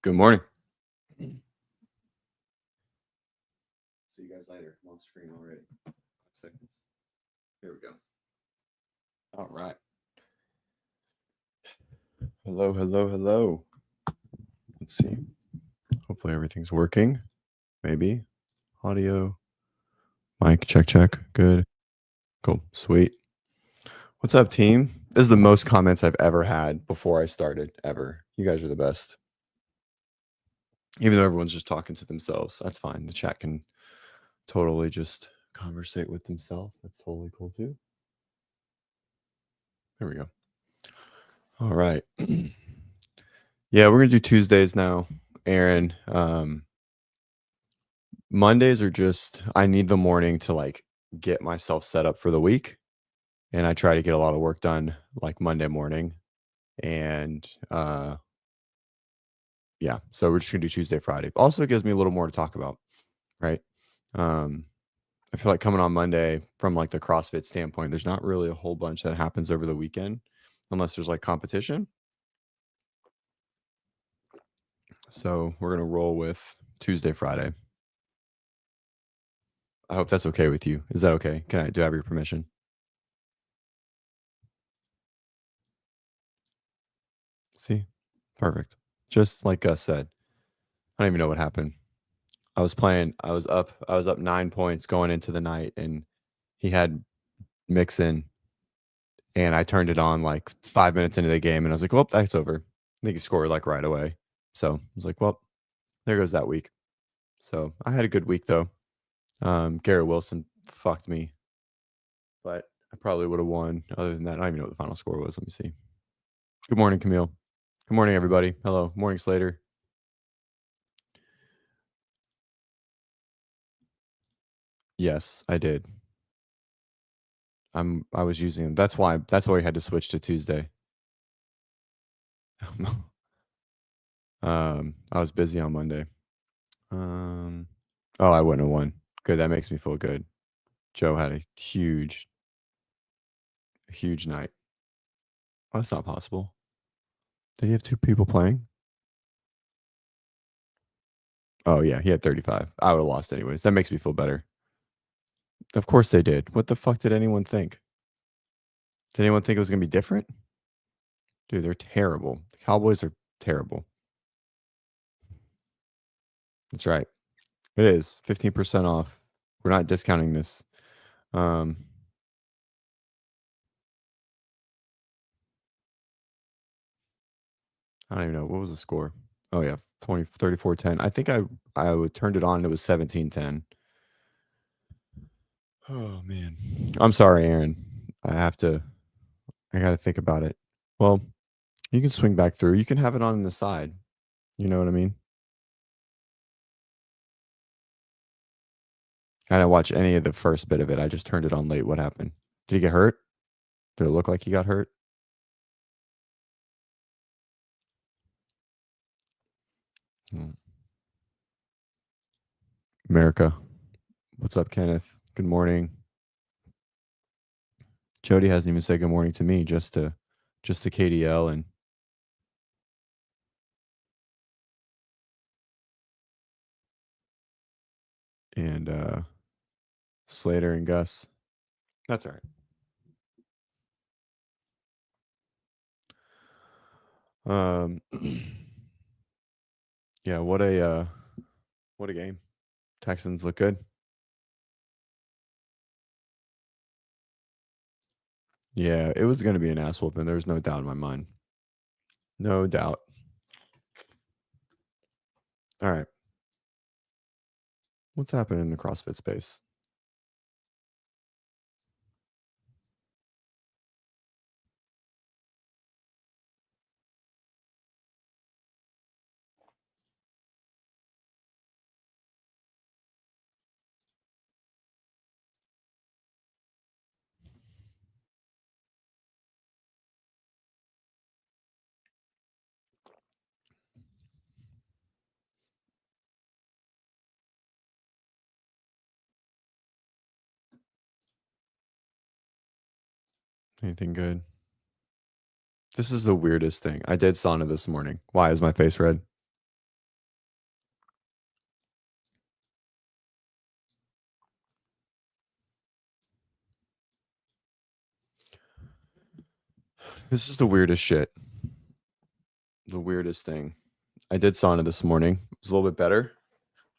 Good morning. See you guys later. I'm off screen already. 5 seconds. Here we go. All right. Hello, hello, hello. Let's see. Hopefully everything's working. Maybe. Audio. Mic, check, check. Good. Cool. Sweet. What's up, team? This is the most comments I've ever had before I started, ever. You guys are the best. Even though everyone's just talking to themselves, that's fine. The chat can totally just conversate with themselves. That's totally cool too. There we go. All right. Yeah, we're gonna do Tuesdays now, Aaron. Mondays are just I need the morning to like get myself set up for the week, and I try to get a lot of work done like Monday morning. And yeah, so we're just gonna do Tuesday, Friday. Also, it gives me a little more to talk about, right? Um, I feel like coming on Monday from like the CrossFit standpoint, there's not really a whole bunch that happens over the weekend unless there's like competition. So we're gonna roll with Tuesday, Friday. I hope that's okay with you. Is that okay? Do I have your permission? See? Perfect. Just like Gus said. I don't even know what happened. I was up 9 points going into the night, and he had Mixon, and I turned it on like 5 minutes into the game, and I was like, "Well, that's over." I think he scored like right away. So, I was like, "Well, there goes that week." So, I had a good week though. Garrett Wilson fucked me, but I probably would have won. Other than that, I don't even know what the final score was. Let me see. Good morning, Camille. Good morning, everybody. Hello. Morning, Slater. Yes, I did. I was using them. That's why we had to switch to Tuesday. I was busy on Monday. Oh, I wouldn't have won. Good. That makes me feel good. Joe had a huge night. Oh, that's not possible. Did he have 2 people playing? Oh yeah, he had 35. I would have lost anyways. That makes me feel better. Of course they did. What the fuck did anyone think? Did anyone think it was gonna be different? Dude, they're terrible. The Cowboys are terrible. That's right. It is 15% off. We're not discounting this. I don't even know. What was the score? Oh yeah, 34-10. I think I would turned it on and it was 17-10. Oh man. I'm sorry, Aaron. I gotta think about it. Well, you can swing back through. You can have it on the side. You know what I mean? I didn't watch any of the first bit of it. I just turned it on late. What happened? Did he get hurt? Did it look like he got hurt? Hmm. America. What's up, Kenneth? Good morning. Jody hasn't even said good morning to me, just to KDL and Slater and Gus. That's all right. Yeah, what a game. Texans look good. Yeah, it was gonna be an ass whooping. There's no doubt in my mind. No doubt. All right. What's happening in the CrossFit space? Anything good? This is the weirdest thing. I did sauna this morning. Why is my face red? This is the weirdest shit. The weirdest thing. I did sauna this morning. It was a little bit better.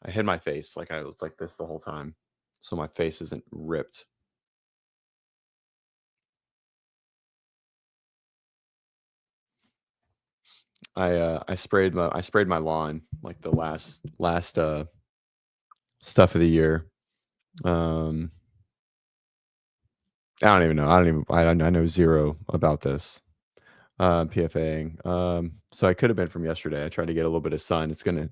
I hid my face, like, I was like this the whole time, so my face isn't ripped. I sprayed my lawn, like, the last stuff of the year. Um, I know 0 about this, PFAing. So I could have been from yesterday. I tried to get a little bit of sun. It's gonna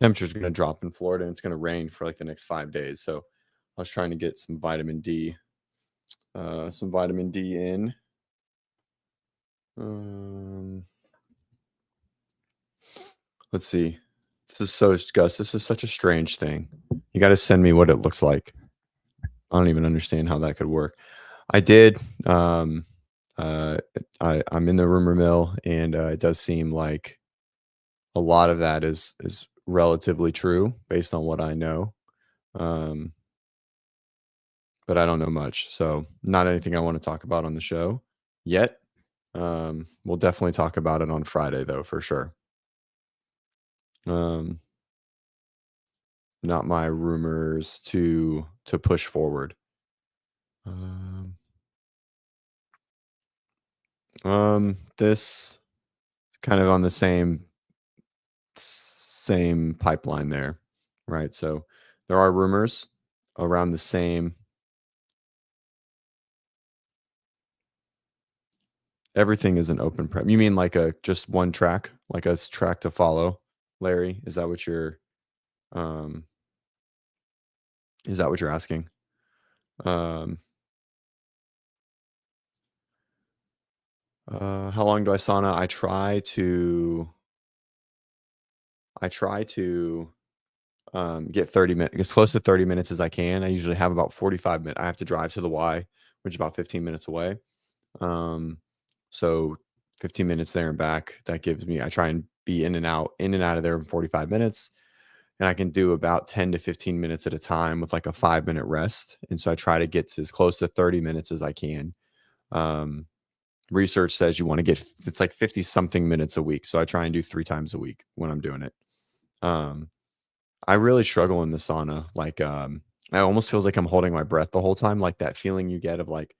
temperature's gonna drop in Florida, and it's gonna rain for, like, the next 5 days, so I was trying to get some vitamin D in. Um, let's see. This is such a strange thing. You gotta send me what it looks like. I don't even understand how that could work. I did, uh, I'm in the rumor mill, and, it does seem like a lot of that is relatively true based on what I know, um, but I don't know much, so not anything I wanna talk about on the show yet. We'll definitely talk about it on Friday, though, for sure. Um, not my rumors to push forward. Um, this kind of on the same pipeline there, right? So there are rumors around the same. Everything is an open prep. You mean like a just one track, like a track to follow, Larry? Um is that what you're asking? Um how long do I sauna? I try to get 30 minutes, as close to 30 minutes as I can. I usually have about 45 minutes. I have to drive to the Y, which is about 15 minutes away. Um, so 15 minutes there and back. That gives me, I try and be in and out of there in 45 minutes. And I can do about 10 to 15 minutes at a time with like a 5-minute rest. And so I try to get to as close to 30 minutes as I can. Um, research says you want to get, it's like 50 something minutes a week. So I try and do 3 times a week when I'm doing it. Um, I really struggle in the sauna. Like, I almost feels like I'm holding my breath the whole time, like that feeling you get of like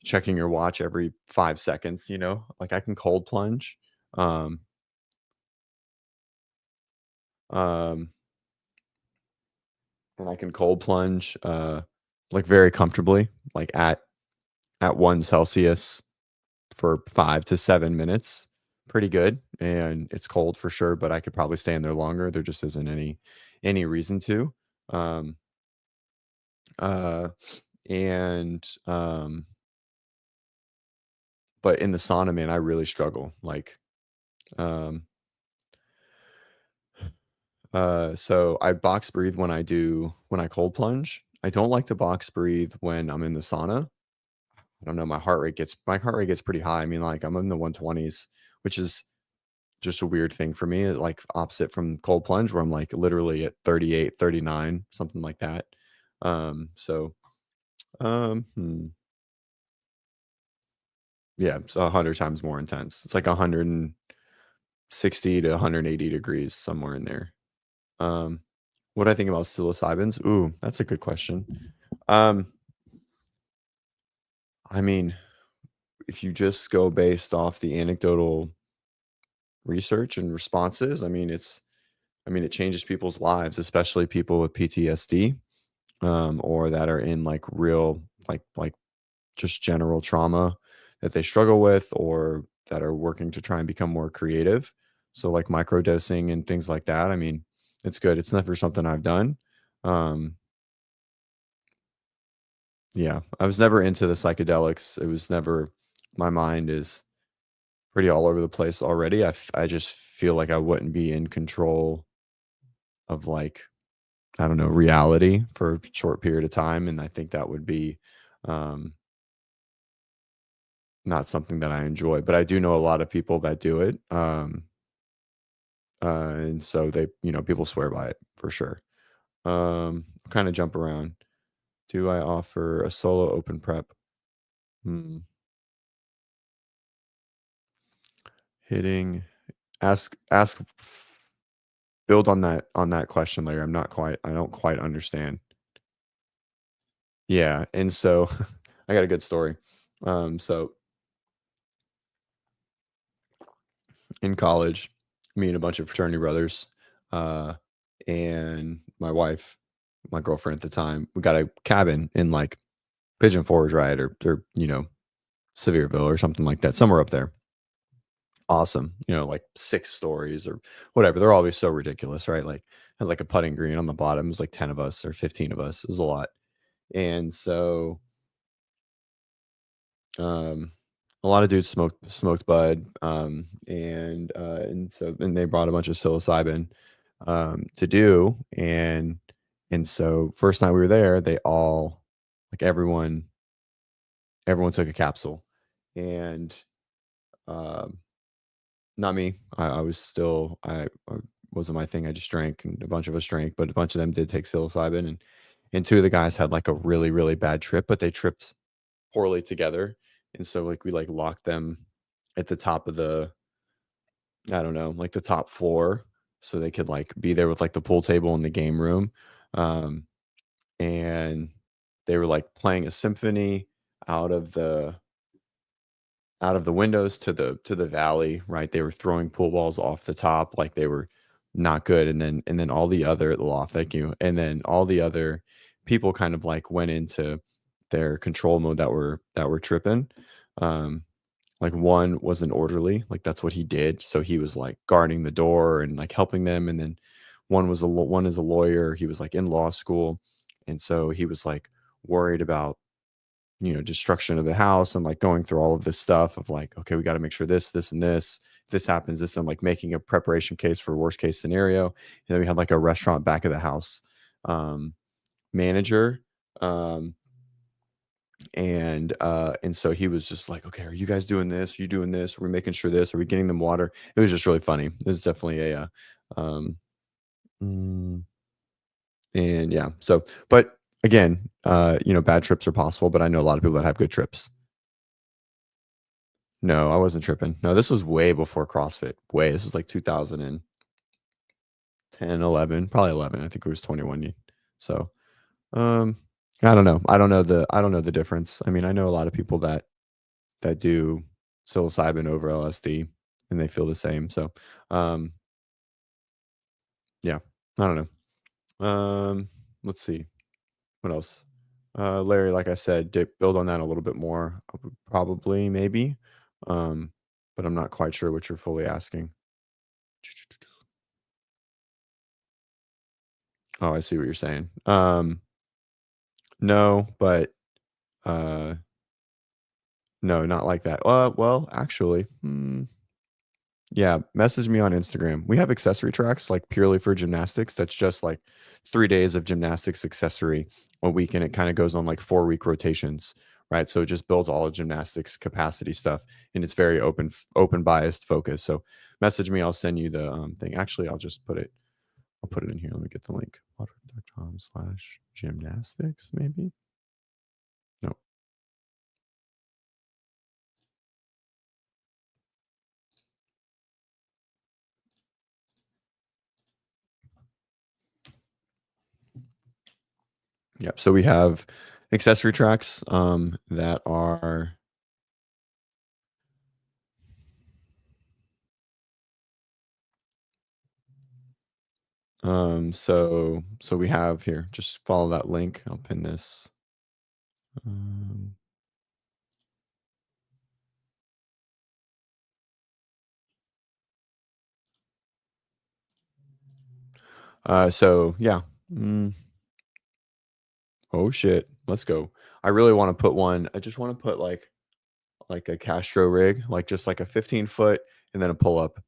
checking your watch every 5 seconds, you know? Like I can cold plunge, um, um, and I can cold plunge, like very comfortably, like at 1 Celsius for 5 to 7 minutes. Pretty good. And it's cold for sure, but I could probably stay in there longer. There just isn't any reason to. Um, uh, and but in the sauna, man, I really struggle. Like, um, so I box breathe when I cold plunge. I don't like to box breathe when I'm in the sauna. I don't know. My heart rate gets pretty high. I mean, like I'm in the 120s, which is just a weird thing for me. Like opposite from cold plunge, where I'm like literally at 38, 39, something like that. So hmm, yeah, it's 100 times more intense. It's like 160 to 180 degrees somewhere in there. Um, what I think about psilocybins? Ooh, that's a good question. Um, I mean, if you just go based off the anecdotal research and responses, it changes people's lives, especially people with PTSD, or that are in like real, like just general trauma that they struggle with, or that are working to try and become more creative. So like microdosing and things like that. I mean, it's good. It's never something I've done. Um, Yeah, I was never into the psychedelics. It was never My mind is pretty all over the place already. I just feel like I wouldn't be in control of, like, I don't know, reality for a short period of time, and I think that would be, um, not something that I enjoy, but I do know a lot of people that do it, and so people swear by it for sure. Kinda jump around. Do I offer a solo open prep? Hmm. Hitting ask build on that question later. I don't quite understand. Yeah, and so I got a good story. So in college, me and a bunch of fraternity brothers, uh, and my wife, my girlfriend at the time, we got a cabin in like Pigeon Forge, right, or Sevierville or something like that, somewhere up there. Awesome, like 6 stories or whatever. They're always so ridiculous, right? Like had like a putting green on the bottom. It was like 10 of us or 15 of us. It was a lot, and so Um, a lot of dudes smoked bud, and they brought a bunch of psilocybin, to do, and so first night we were there, they all like everyone took a capsule, and um, not me. I was still I wasn't my thing. I just drank, and a bunch of us drank, but a bunch of them did take psilocybin, and two of the guys had like a really really bad trip, but they tripped poorly together, and so, like, we, like, locked them at the top of the I don't know, like, the top floor so they could, like, be there with, like, the pool table in the game room, um, and they were, like, playing a symphony out of the out of the windows to the valley, right? They were throwing pool balls off the top, like, they were not good, and then all the other the loft, thank you, and then all the other people kind of, like, went into their control mode that were tripping, um like, one was an orderly, like, that's what he did, so he was, like, guarding the door and, like, helping them, and then one is a lawyer, he was, like, in law school, and so he was, like, worried about, destruction of the house and, like, going through all of this stuff of, like, "Okay, we gotta make sure this, and this happens, this," and, like, making a preparation case for worst case scenario, and then we had, like, a restaurant back of the house, um, manager, um and so he was just like, "Okay, are you guys doing this? You doing this? Are we making sure this? Are we getting them water?" It was just really funny. It was definitely um, mm, and yeah. So, but again, bad trips are possible, but I know a lot of people that have good trips. No, I wasn't tripping. No, this was way before CrossFit. Way. This was like 2010, 11, probably 11. I think it was 21. So, um, I don't know. I don't know the difference. I mean, I know a lot of people that do psilocybin over LSD, and they feel the same. So, um, yeah, I don't know. Let's see what else. Larry, like I said, build on that a little bit more. Probably, maybe, um, but I'm not quite sure what you're fully asking. Oh, I see what you're saying. No, but uh, no, not like that. Well, actually, yeah, message me on Instagram. We have accessory tracks like purely for gymnastics. That's just like 3 days of gymnastics accessory a week, and it kind of goes on like 4 week rotations, right? So it just builds all of gymnastics capacity stuff, and it's very open biased focus. So message me. I'll send you the thing. Actually, I'll put it in here. Let me get the link. Water.com/gymnastics, maybe. No. Yep. So we have accessory tracks that are so we have here, just follow that link. I'll pin this. Um, so yeah. Mm, oh shit. Let's go. I really want to put one. I just want to put like a Castro rig, like just like a 15 foot and then a pull up.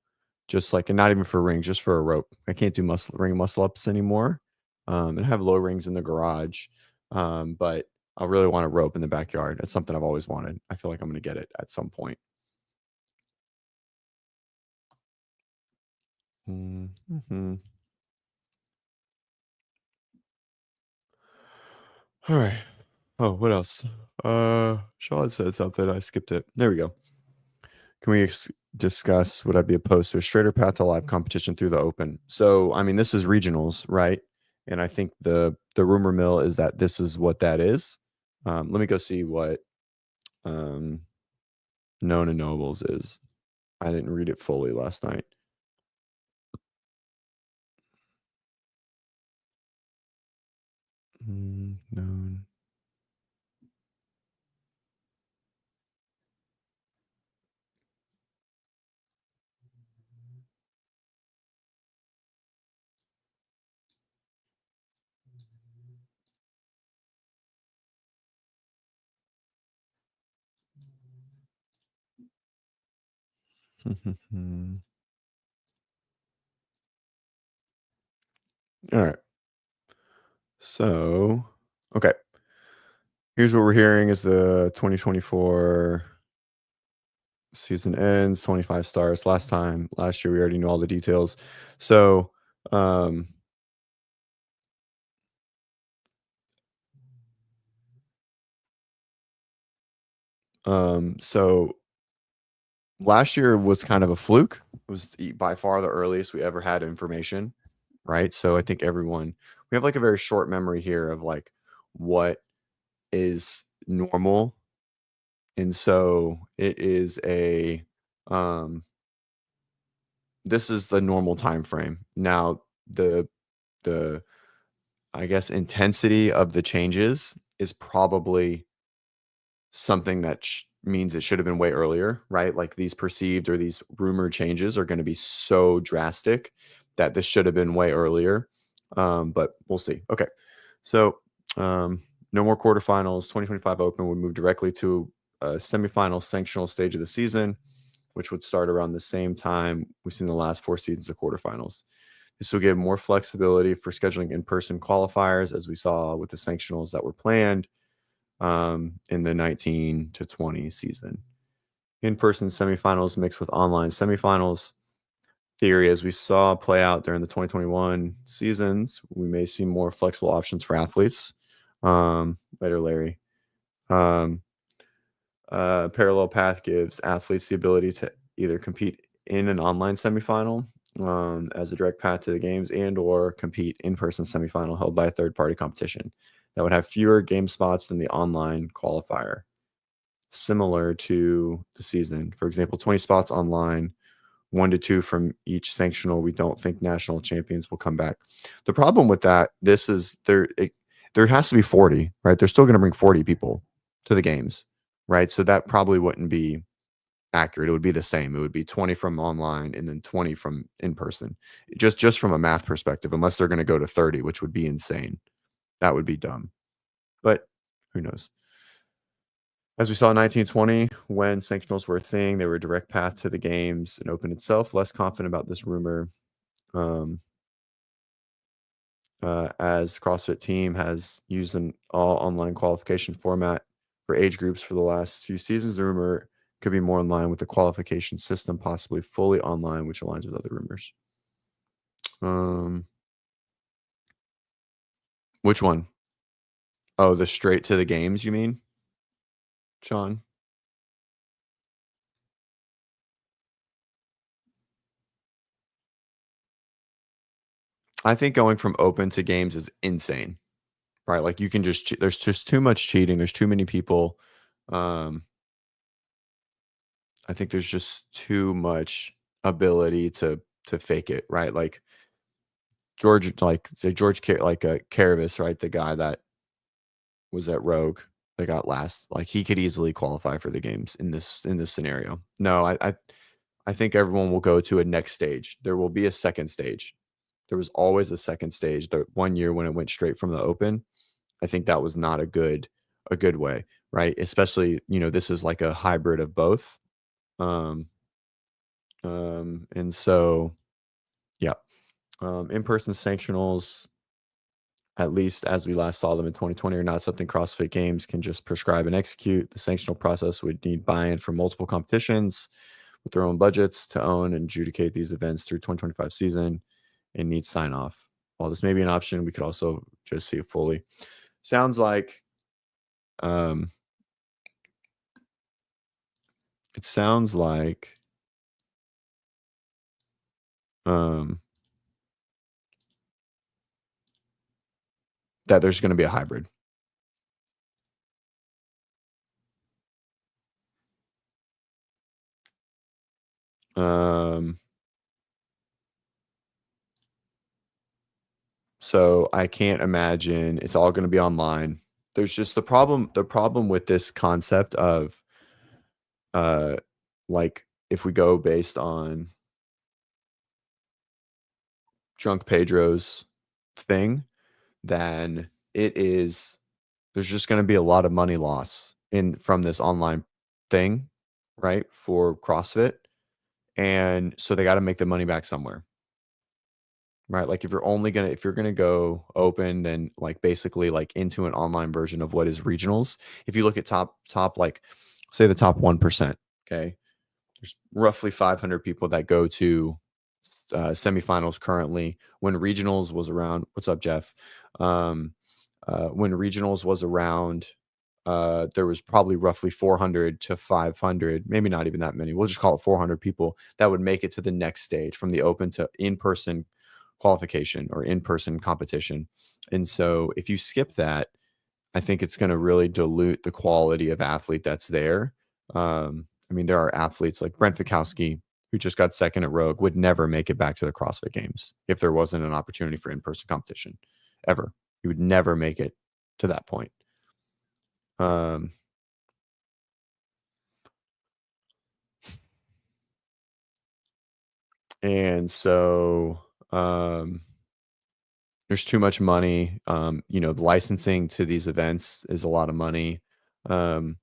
Just like and not even for rings, just for a rope. I can't do muscle ups anymore. And I have low rings in the garage. But I really want a rope in the backyard. It's something I've always wanted. I feel like I'm gonna get it at some point. Mm-hmm. All right. Oh, what else? Sean said something. I skipped it. There we go. Can we discuss would I be opposed to a straighter path to live competition through the open? So, I mean, this is regionals, right? And I think the rumor mill is that this is what that is. Let me go see what um, Nona Nobles is. I didn't read it fully last night. Known. All right. So, okay. Here's what we're hearing is the 2024 season ends, 25 starts. Last year, we already knew all the details. So, um, so last year was kind of a fluke. It was by far the earliest we ever had information, right? So I think we have like a very short memory here of like what is normal. And so it is this is the normal time frame. Now the I guess intensity of the changes is probably something that means it should have been way earlier, right? Like these perceived or these rumored changes are going to be so drastic that this should have been way earlier. But we'll see. Okay. So, no more quarterfinals. 2025 Open would move directly to a semifinal sanctional stage of the season, which would start around the same time we've seen the last four seasons of quarterfinals. This will give more flexibility for scheduling in-person qualifiers, as we saw with the sanctionals that were planned in the 19 to 20 season. In-person semifinals mixed with online semifinals. Theory, as we saw play out during the 2021 seasons, we may see more flexible options for athletes. Later, Larry. Um, Parallel path gives athletes the ability to either compete in an online semifinal as a direct path to the games and/or compete in-person semifinal held by a third-party competition that would have fewer game spots than the online qualifier, similar to the season. For example, 20 spots online, 1 to 2 from each sanctional. We don't think national champions will come back. The problem with that, this is there has to be 40, right? They're still going to bring 40 people to the games, right? So that probably wouldn't be accurate. It would be the same. It would be 20 from online and then 20 from in person. Just from a math perspective, unless they're going to go to 30, which would be insane. That would be dumb. But who knows? As we saw in 1920, when sanctionals were a thing, they were a direct path to the games and open itself. Less confident about this rumor, um, as CrossFit team has used an all online qualification format for age groups for the last few seasons. The rumor could be more in line with the qualification system, possibly fully online, which aligns with other rumors. Um, which one? Oh, the straight to the games, you mean, Sean? I think going from open to games is insane. Right, like, you can just there's just too much cheating, there's too many people, um, I think there's just too much ability to fake it, right? Like, Caravis, right, the guy that was at Rogue, that got last, like, he could easily qualify for the games in this scenario. No, I think everyone will go to a next stage. There will be a second stage. There was always a second stage. The one year when it went straight from the open, I think that was not a good way, right? Especially, this is like a hybrid of both. Um, and so yeah, in-person sanctionals, at least as we last saw them in 2020, are not something CrossFit Games can just prescribe and execute. The sanctional process would need buy-in from multiple competitions with their own budgets to own and adjudicate these events through 2025 season and need sign off. While this may be an option, we could also just see it fully. Sounds like um, It sounds like um, that there's going to be a hybrid. Um, so I can't imagine it's all going to be online. There's just the problem with this concept of uh like if we go based on Drunk Pedro's thing, then it is there's just going to be a lot of money loss in from this online thing, right? For CrossFit. And so they got to make the money back somewhere. Right, like, if you're gonna go open, then, like, basically, like, into an online version of what is regionals. If you look at like, say the top 1%, okay? There's roughly 500 people that go to semifinals currently. When regionals was around, what's up, Jeff? Um, when regionals was around, there was probably roughly 400 to 500, maybe not even that many. We'll just call it 400 people that would make it to the next stage from the open to in-person qualification or in-person competition. And so if you skip that, I think it's going to really dilute the quality of athlete that's there. I mean, there are athletes like Brent Fikowski, who just got second at Rogue, would never make it back to the CrossFit Games if there wasn't an opportunity for in-person competition ever. He would never make it to that point. Um, and so there's too much money. The licensing to these events is a lot of money. Um,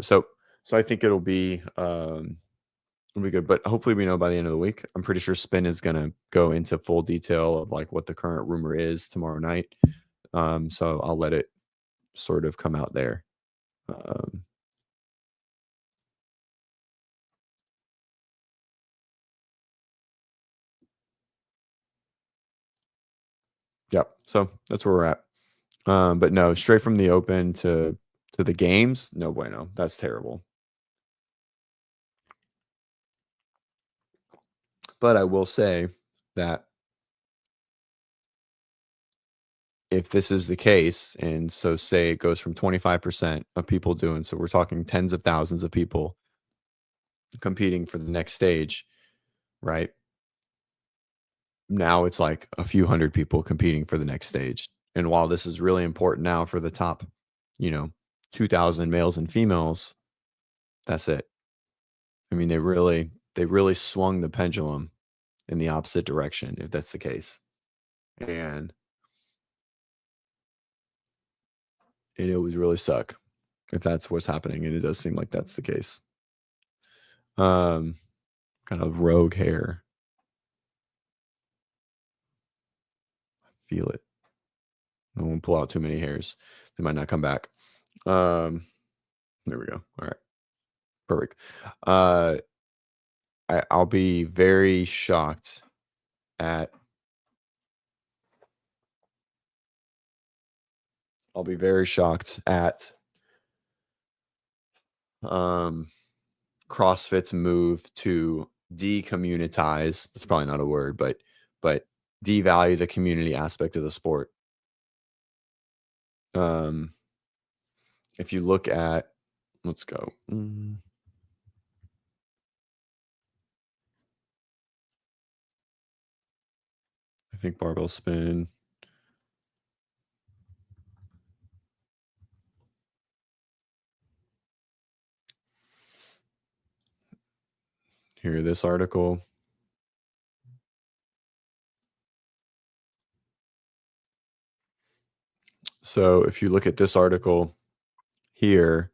so I think it'll be good. But hopefully we know by the end of the week. I'm pretty sure Spin is gonna go into full detail of like what the current rumor is tomorrow night. So I'll let it sort of come out there. Um, yep. So that's where we're at. But no, straight from the open to the games, no bueno. That's terrible. But I will say that if this is the case, and so say it goes from 25% of people doing, so we're talking tens of thousands of people competing for the next stage, right? Now it's like a few hundred people competing for the next stage. And while this is really important now for the top, you know, 2,000 males and females, that's it. I mean, they really swung the pendulum in the opposite direction if that's the case. And it would really suck if that's what's happening, and it does seem like that's the case. Um, kind of rogue hair. Feel it. I won't pull out too many hairs. They might not come back. Um, there we go. All right. Perfect. Uh, I'll be very shocked at I'll be very shocked at um CrossFit's move to decommunitize. That's probably not a word, but devalue the community aspect of the sport. Um, if you look at, let's go. I think barbell spin. Here, this article. So if you look at this article here,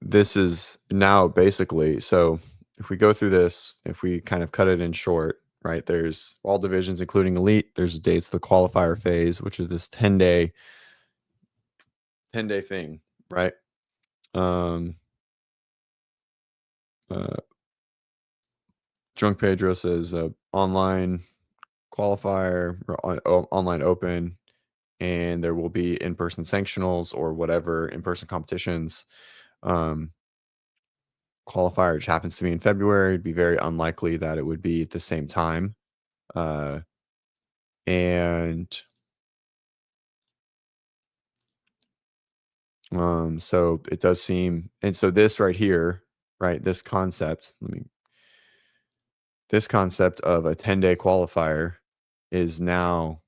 this is now basically, so if we go through this, if we kind of cut it in short, right? There's all divisions, including elite. There's dates, the qualifier phase, which is this 10-day thing, right? Um, uh, Drunk Pedro says online qualifier or online open, and there will be in-person sanctionals or whatever in-person competitions. Um, qualifier, which happens to be in February, it'd be very unlikely that it would be at the same time. Uh, and so it does seem, and so this right here, right, this concept of a 10-day qualifier is now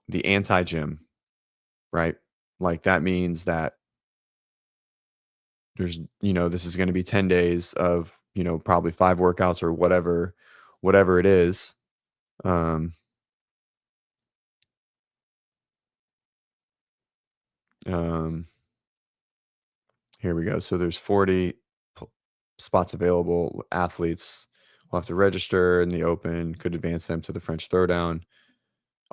the anti-gym, right? Like that means that this is going to be 10 days of, probably 5 workouts or whatever it is. Um, um, Here we go. So there's 40 p- spots available. Athletes will have to register in the open, could advance them to the French Throwdown.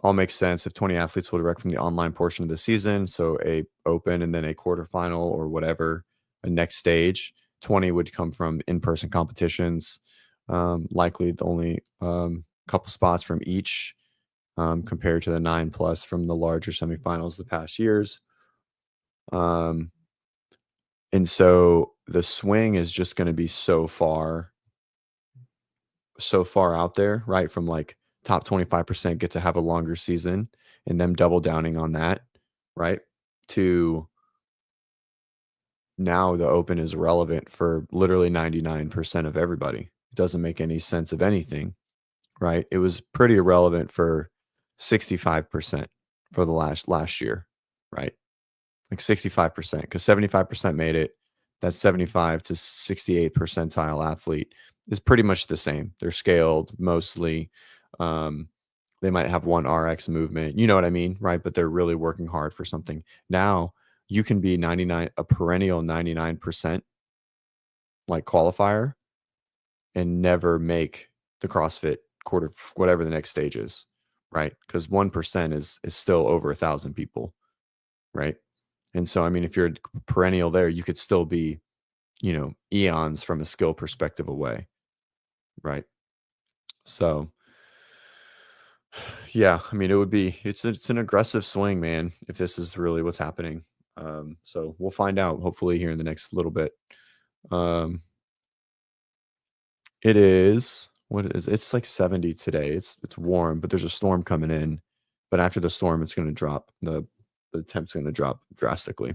All makes sense if 20 athletes will direct from the online portion of the season. So a open and then a quarterfinal or whatever, a next stage. 20 would come from in-person competitions. Likely the only couple spots from each, compared to the 9+ from the larger semifinals the past years. Um, and so the swing is just going to be so far out there, right? From like top 25% get to have a longer season and them double downing on that, right? To now the open is relevant for literally 99% of everybody. It doesn't make any sense of anything, right? It was pretty irrelevant for 65% for the last year, right? Like 65%, because 75% made it. That 75 to 68 percentile athlete is pretty much the same. They're scaled mostly. Um, they might have one RX movement, you know what I mean, right? But they're really working hard for something. Now you can be 99, a perennial 99% like qualifier and never make the CrossFit quarter, whatever the next stage is, right? Because 1% is still over 1,000 people, right? And so, I mean, if you're a perennial there, you could still be, eons from a skill perspective away, right? So, yeah, I mean, it's an aggressive swing, man, if this is really what's happening. So we'll find out hopefully here in the next little bit. Um, it is it's like 70 today. It's warm, but there's a storm coming in. But after the storm, it's going to drop. The temp's going to drop drastically.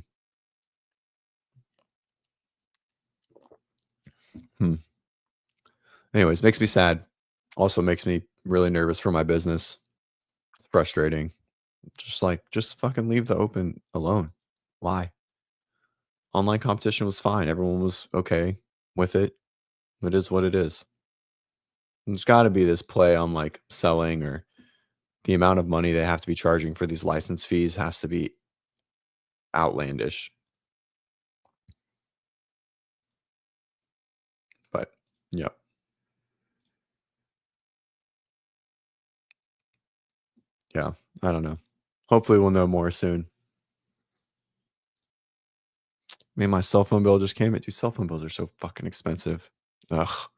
Hmm. Anyways, makes me sad. Also makes me really nervous for my business. Frustrating. Just fucking leave the open alone. Why? Online competition was fine. Everyone was okay with it. It is what it is. There's got to be this play on like selling, or the amount of money they have to be charging for these license fees has to be outlandish. But yeah, yeah, I don't know. Hopefully we'll know more soon. I mean, my cell phone bill just came in. Dude, cell phone bills are so fucking expensive. Ugh.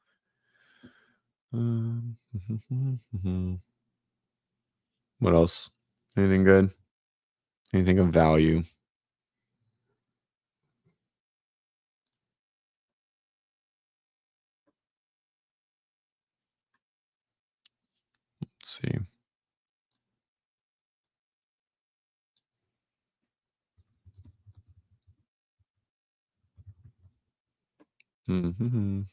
Um, what else? Anything good? Anything of value? Let's see. Mhm.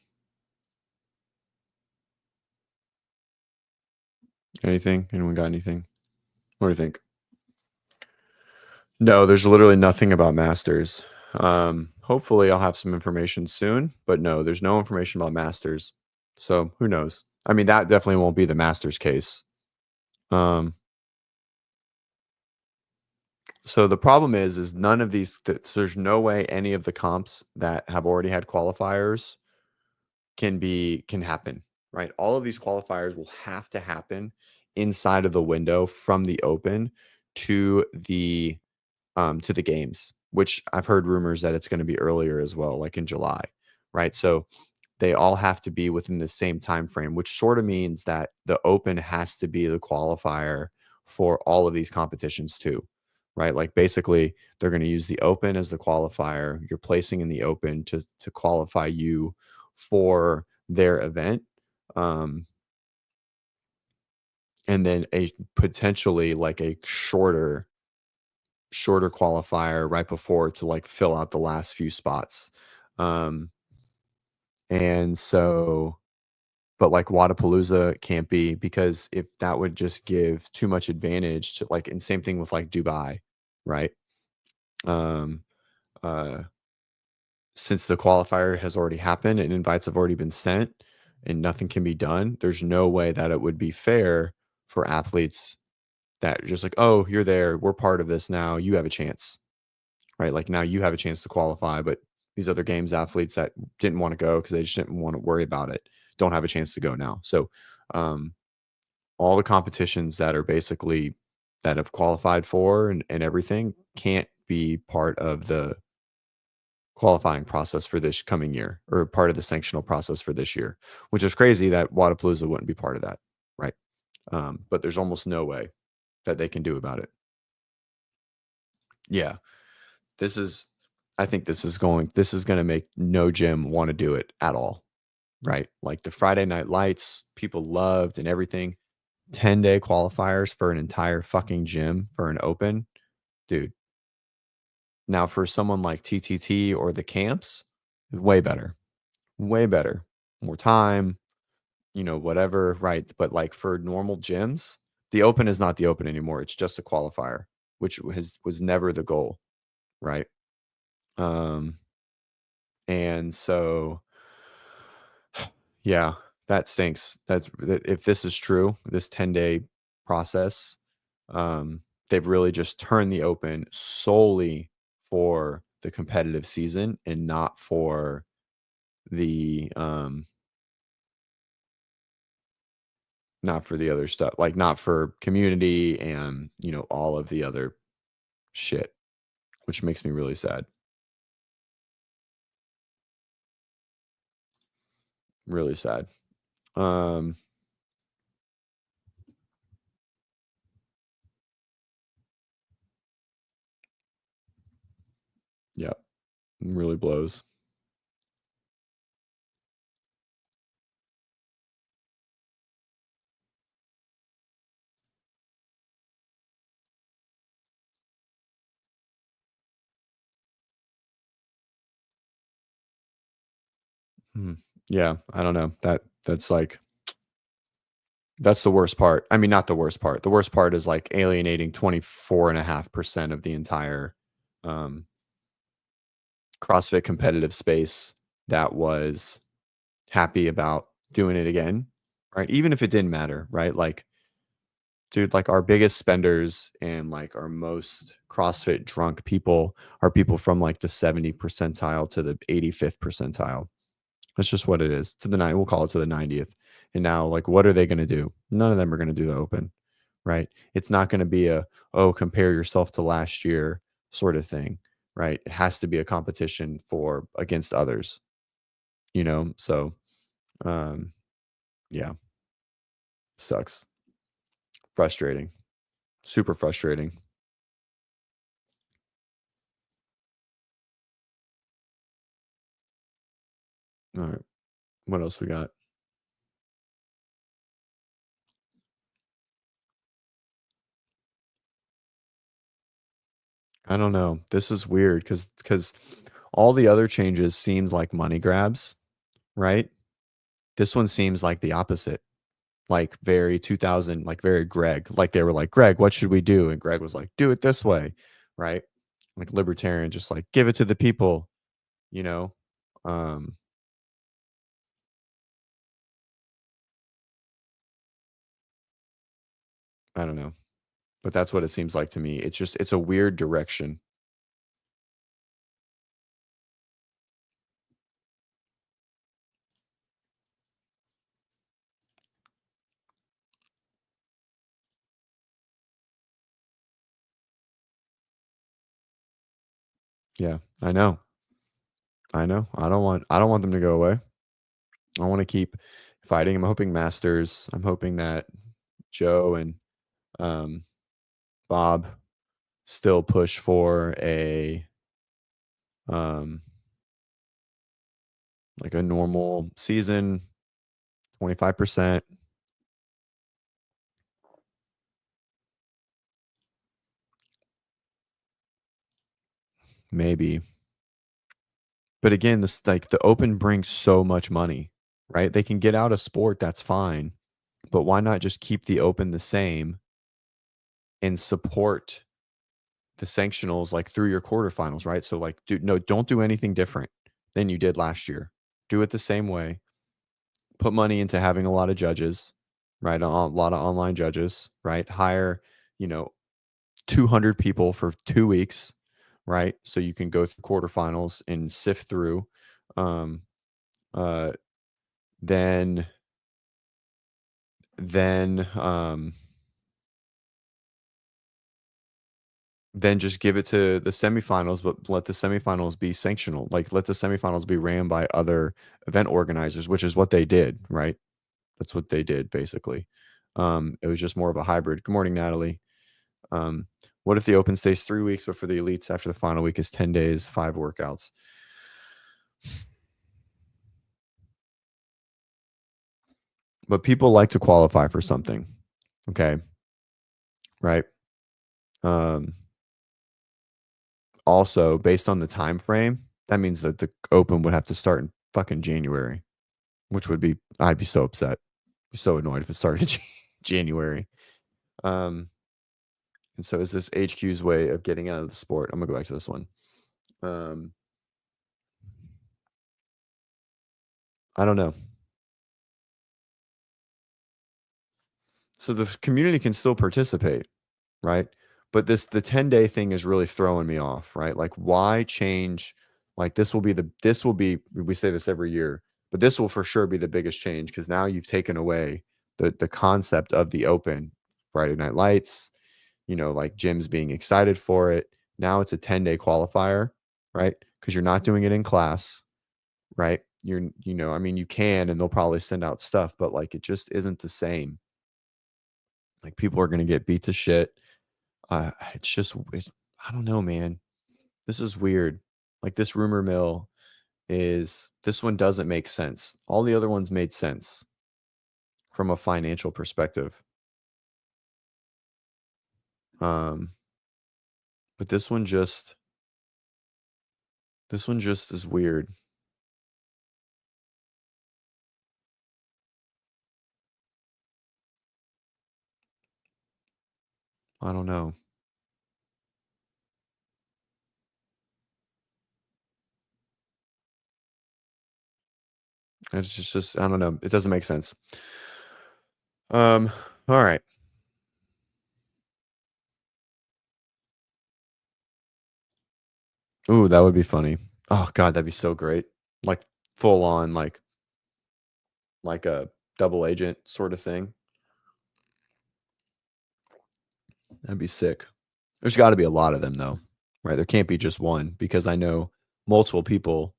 Anything? Anyone got anything? What do you think? No, there's literally nothing about masters. Hopefully I'll have some information soon, but no, there's no information about masters. So who knows? I mean, that definitely won't be the masters case. Um, so the problem is none of these. So there's no way any of the comps that have already had qualifiers can happen, right? All of these qualifiers will have to happen inside of the window from the open to the games, which I've heard rumors that it's going to be earlier as well, like in July, right? So they all have to be within the same time frame, which sort of means that the open has to be the qualifier for all of these competitions too, right? Like basically, they're going to use the Open as the qualifier. You're placing in the Open to qualify you for their event. Um, and then a potentially like a shorter qualifier right before to like fill out the last few spots. Um, and so, but like Wadapalooza can't be because if that would just give too much advantage to like, and same thing with like Dubai, right? Um, uh, since the qualifier has already happened and invites have already been sent and nothing can be done, there's no way that it would be fair for athletes that are just like, oh, you're there, we're part of this now, you have a chance, right? Like now you have a chance to qualify, but these other games athletes that didn't want to go because they just didn't want to worry about it don't have a chance to go now. So, um, all the competitions that are basically that have qualified for and everything can't be part of the qualifying process for this coming year or part of the sanctional process for this year, which is crazy that Wadapalooza wouldn't be part of that, right? But there's almost no way that they can do about it. Yeah, this is. I think this is going. This is going to make no gym want to do it at all, right? Like the Friday Night Lights, people loved and everything. 10-day qualifiers for an entire fucking gym for an open, dude. Now for someone like TTT or the camps, way better, way better, more time, whatever, right? But like for normal gyms, the open is not the open anymore. It's just a qualifier, which was never the goal, right? Um, and so yeah, that stinks. If this is true, this 10-day process, they've really just turned the open solely for the competitive season and not for the not for the other stuff, like, not for community and, all of the other shit, which makes me really sad. Really sad. Um, yeah, really blows. Mhm. Yeah, I don't know. That's, like that's the worst part. I mean, not the worst part. The worst part is, like, alienating 24.5% of the entire, um, CrossFit competitive space that was happy about doing it again, right? Even if it didn't matter, right? Like, dude, like our biggest spenders and like our most CrossFit drunk people are people from like the 70 percentile to the 85th percentile. That's just what it is. To the nine, we'll call it to the 90th. And now, like, what are they going to do? None of them are going to do the open, right? It's not going to be a, oh, compare yourself to last year sort of thing, right? It has to be a competition for against others, So, um, yeah, sucks. Frustrating. Super frustrating. All right. What else we got? I don't know. This is weird because all the other changes seemed like money grabs, right? This one seems like the opposite. Like very 2000, like very Greg. Like they were like, Greg, what should we do? And Greg was like, do it this way, right? Like libertarian, just like give it to the people, you know. Um, I don't know, but that's what it seems like to me. It's a weird direction. Yeah, I know. I know. I don't want them to go away. I want to keep fighting. I'm hoping Masters. I'm hoping that Joe and um, Bob still push for a um like a normal season, 25%, maybe. But again, this like the open brings so much money, right? They can get out of sport, that's fine. But why not just keep the open the same and support the sanctionals like through your quarterfinals, right? So like don't do anything different than you did last year. Do it the same way. Put money into having a lot of judges, right? A lot of online judges, right? Hire, you know, 200 people for 2 weeks, right? So you can go through quarterfinals and sift through. Um, uh, then, then, um, then just give it to the semifinals, but let the semifinals be sanctional. Like let the semifinals be ran by other event organizers, which is what they did, right? That's what they did basically. It was just more of a hybrid. Good morning, Natalie. What if the open stays 3 weeks, but for the elites after the final week is 10 days, 5 workouts? But people like to qualify for something. Okay. Right. Um, Also, based on the time frame, that means that the open would have to start in fucking January, which would be I'd be so upset. Be so annoyed if it started in January. Um, and so is this HQ's way of getting out of the sport? I'm gonna go back to this one. Um, I don't know. So the community can still participate, right? But the 10-day thing is really throwing me off, right? Like why change? Like this will be we say this every year, but this will for sure be the biggest change because now you've taken away the concept of the open Friday night lights, like gyms being excited for it. Now it's a 10-day qualifier, right? Because you're not doing it in class, right? I mean, you can and they'll probably send out stuff, but like it just isn't the same. Like people are gonna get beat to shit. It's just I don't know, man. This is weird. Like this rumor mill this one doesn't make sense. All the other ones made sense from a financial perspective. Um, but this one just is weird. I don't know. It's just I don't know. It doesn't make sense. Um, all right. Ooh, that would be funny. Oh god, that'd be so great. Like full on like a double agent sort of thing. That'd be sick. There's got to be a lot of them though, right? There can't be just one because I know multiple people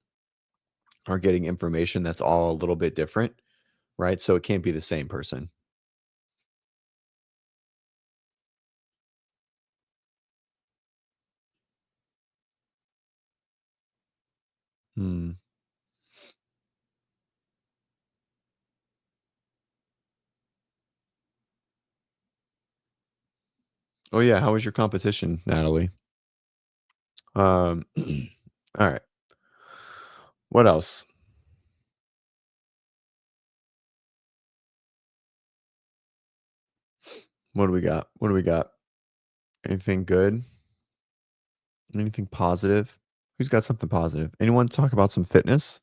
are getting information that's all a little bit different, right? So it can't be the same person. Hmm. Oh yeah, how was your competition, Natalie? All right. What else? What do we got? What do we got? Anything good? Anything positive? Who's got something positive? Anyone talk about some fitness?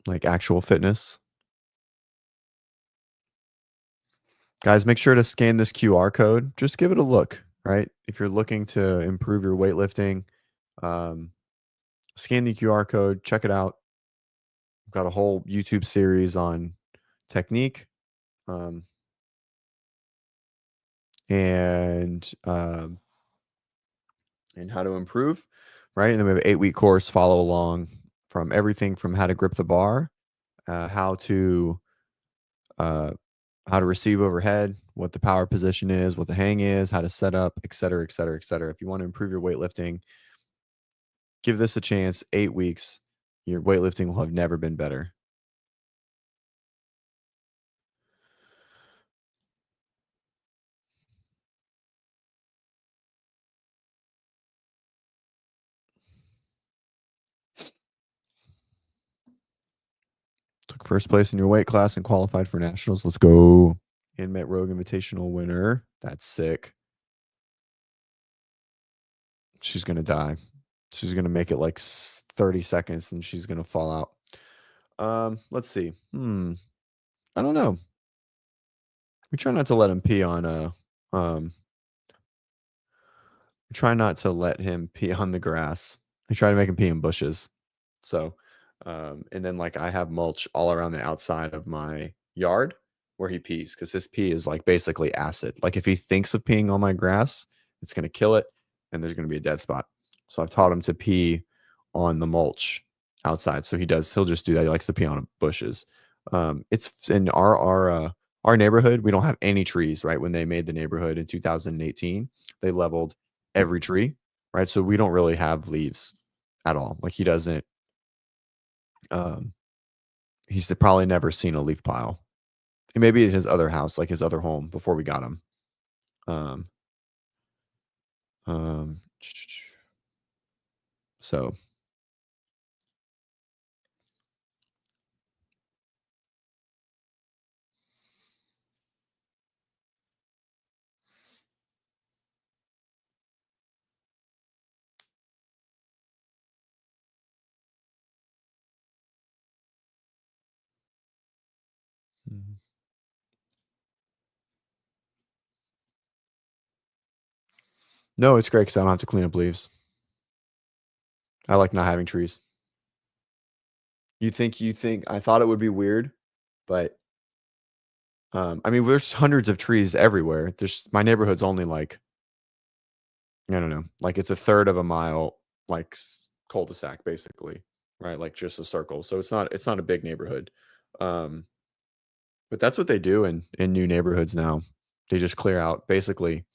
Like actual fitness? Guys, make sure to scan this QR code. Just give it a look, right? If you're looking to improve your weightlifting, um, scan the QR code, check it out. I've got a whole YouTube series on technique, um, and and how to improve, right? And then we have an 8-week course follow along from everything from how to grip the bar how to uh, how to receive overhead, what the power position is, what the hang is, how to set up, et cetera, et cetera, et cetera. If you want to improve your weightlifting, give this a chance. 8 weeks, your weightlifting will have never been better. Took first place in your weight class and qualified for nationals. Let's go. And met Rogue Invitational winner. That's sick. She's gonna die. She's gonna make it like 30 seconds and she's gonna fall out. Let's see. I don't know. We try not to let him pee on we try not to let him pee on the grass. We try to make him pee in bushes. So, and then like I have mulch all around the outside of my yard where he pees because his pee is like basically acid. Like if he thinks of peeing on my grass, it's gonna kill it, and there's gonna be a dead spot. So I've taught him to pee on the mulch outside. So he does. He'll just do that. He likes to pee on bushes. It's in our neighborhood. We don't have any trees. Right when they made the neighborhood in 2018, they leveled every tree. Right, so we don't really have leaves at all. Like he doesn't. Um, he's probably never seen a leaf pile. And maybe at his other house, like his other home before we got him. Um, um, so Mhm. No, it's great because I don't have to clean up leaves. I like not having trees. You think I thought it would be weird, but I mean, there's hundreds of trees everywhere. There's my neighborhood's only like I don't know, like it's a third of a mile, like cul-de-sac basically, right? Like just a circle. So it's not a big neighborhood. Um, but that's what they do in new neighborhoods now. They just clear out basically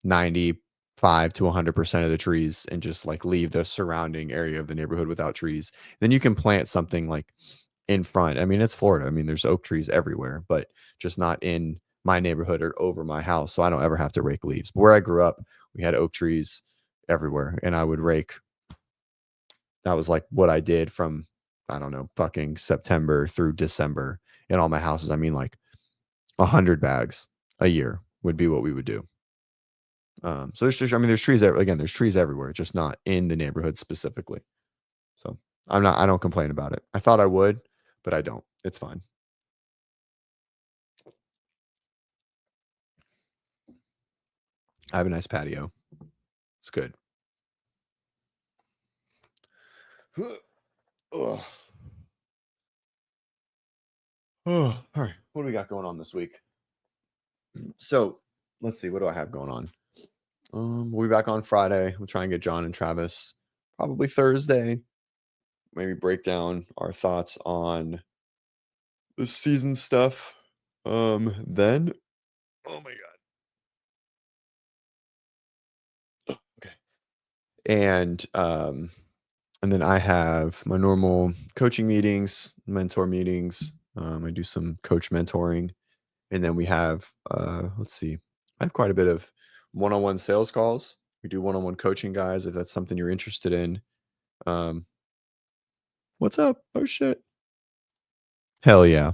95 to 100% of the trees and just like leave the surrounding area of the neighborhood without trees. Then you can plant something like in front. I mean, it's Florida. I mean, there's oak trees everywhere, but just not in my neighborhood or over my house. So I don't ever have to rake leaves. But where I grew up, we had oak trees everywhere and I would rake. That was like what I did from, I don't know, fucking September through December in all my houses. I mean, like 100 bags a year would be what we would do. So there's just, I mean, there's trees again, there's trees everywhere, just not in the neighborhood specifically. So I don't complain about it. I thought I would, but I don't. It's fine. I have a nice patio. It's good. Ugh. Oh, all right. What do we got going on this week? So let's see. What do I have going on? We'll be back on Friday. We'll try and get John and Travis probably Thursday. Maybe break down our thoughts on the season stuff. Then, oh my god. Okay. And then I have my normal coaching meetings, mentor meetings. I do some coach mentoring, and then we have let's see, I have quite a bit of one-on-one sales calls. We do one-on-one coaching, guys. If that's something you're interested in, um, what's up? Oh shit! Hell yeah,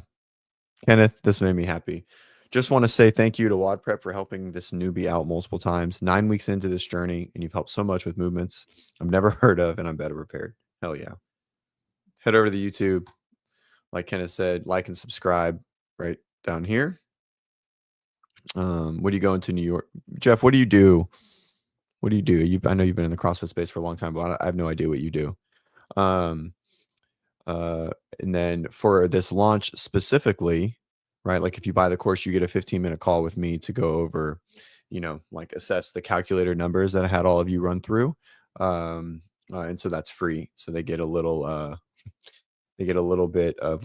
Kenneth, this made me happy. Just want to say thank you to WODprep for helping this newbie out multiple times. 9 weeks into this journey, and you've helped so much with movements I've never heard of, and I'm better prepared. Hell yeah! Head over to the YouTube, like Kenneth said, like and subscribe right down here. What do you go into New York, Jeff? What do you do? What do you do? I know you've been in the CrossFit space for a long time, but I have no idea what you do. Um, uh, and then for this launch specifically, right? Like if you buy the course, you get a 15-minute call with me to go over, like assess the calculator numbers that I had all of you run through. And so that's free. So they get a little bit of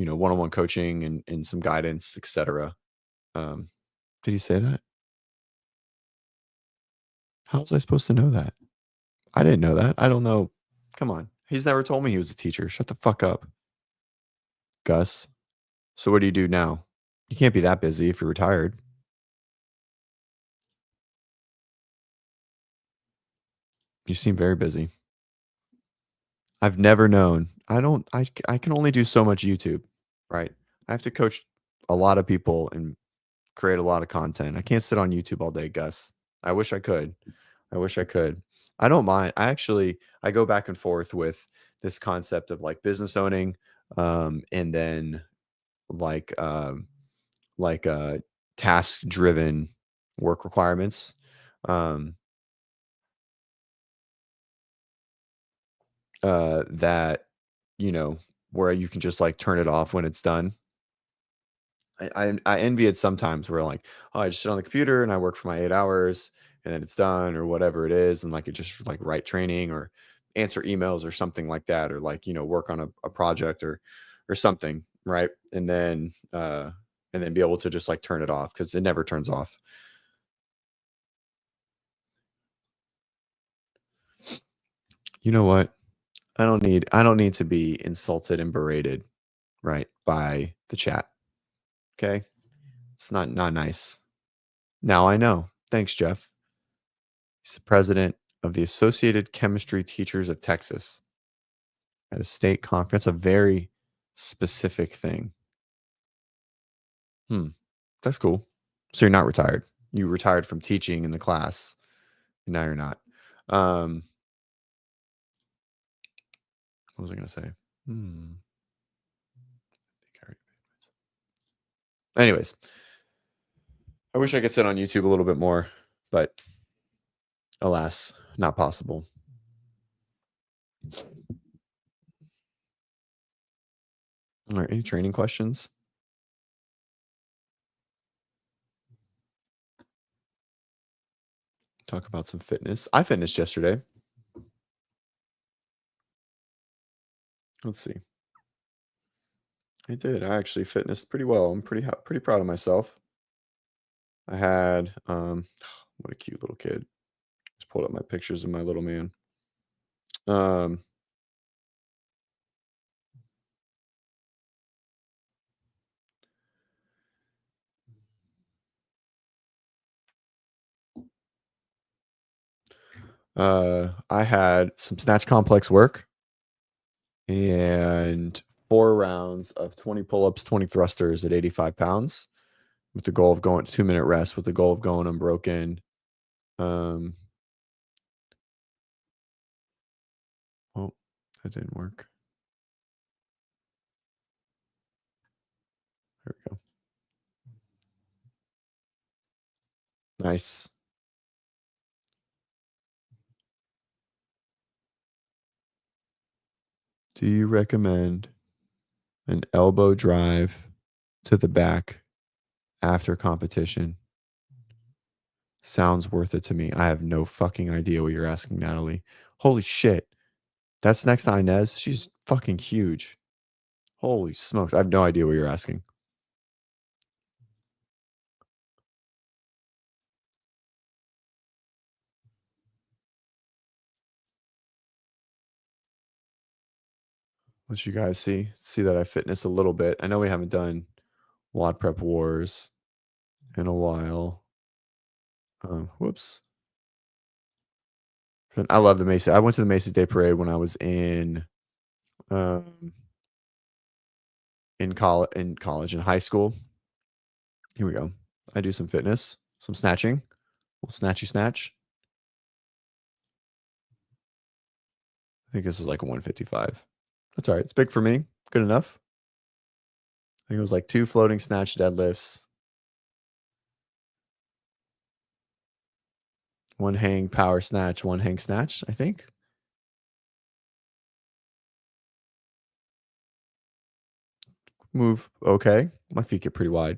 one-on-one coaching and some guidance, etc. Um, did he say that? How was I supposed to know that? I didn't know that. I don't know. Come on. He's never told me he was a teacher. Shut the fuck up, Gus. So what do you do now? You can't be that busy if you're retired. You seem very busy. I've never known. I don't I can only do so much YouTube, right? I have to coach a lot of people and create a lot of content. I can't sit on YouTube all day, Gus. I wish I could. I wish I could. I don't mind. I go back and forth with this concept of like business owning, and then like like uh task driven work requirements. Um that where you can just like turn it off when it's done. I envy it sometimes where like, oh, I just sit on the computer and I work for my 8 hours and then it's done or whatever it is, and like it just like write training or answer emails or something like that, or like work on a project or something, right? And then be able to just like turn it off because it never turns off. You know what? I don't need to be insulted and berated, right, by the chat. Okay? It's not nice. Now I know. Thanks, Jeff. He's the president of the Associated Chemistry Teachers of Texas at a state conference, a very specific thing. Hmm. That's cool. So you're not retired. You retired from teaching in the class. And now you're not. Um, what was I gonna say? Hmm. Anyways, I wish I could sit on YouTube a little bit more, but alas, not possible. All right. Any training questions? Talk about some fitness. I finished yesterday. Let's see. I did. I actually fitnessed pretty well. I'm pretty proud of myself. I had what a cute little kid. Just pulled up my pictures of my little man. Um I had some snatch complex work and 4 rounds of 20 pull-ups, 20 thrusters at 85 pounds with the goal of going 2-minute rest with the goal of going unbroken. Um oh, that didn't work. There we go. Nice. Do you recommend an elbow drive to the back after competition? Sounds worth it to me. I have no fucking idea what you're asking, Natalie. Holy shit. That's next to Inez. She's fucking huge. Holy smokes. I have no idea what you're asking. Let you guys see that I fitness a little bit. I know we haven't done WODprep Wars in a while. Whoops. I love the Macy's. I went to the Macy's Day Parade when I was um in college, in high school. Here we go. I do some fitness, some snatching. Little snatchy snatch. I think this is like a 155. That's all right. It's big for me. Good enough. I think it was like 2 floating snatch deadlifts, 1 hang power snatch, 1 hang snatch, I think. Move okay. My feet get pretty wide.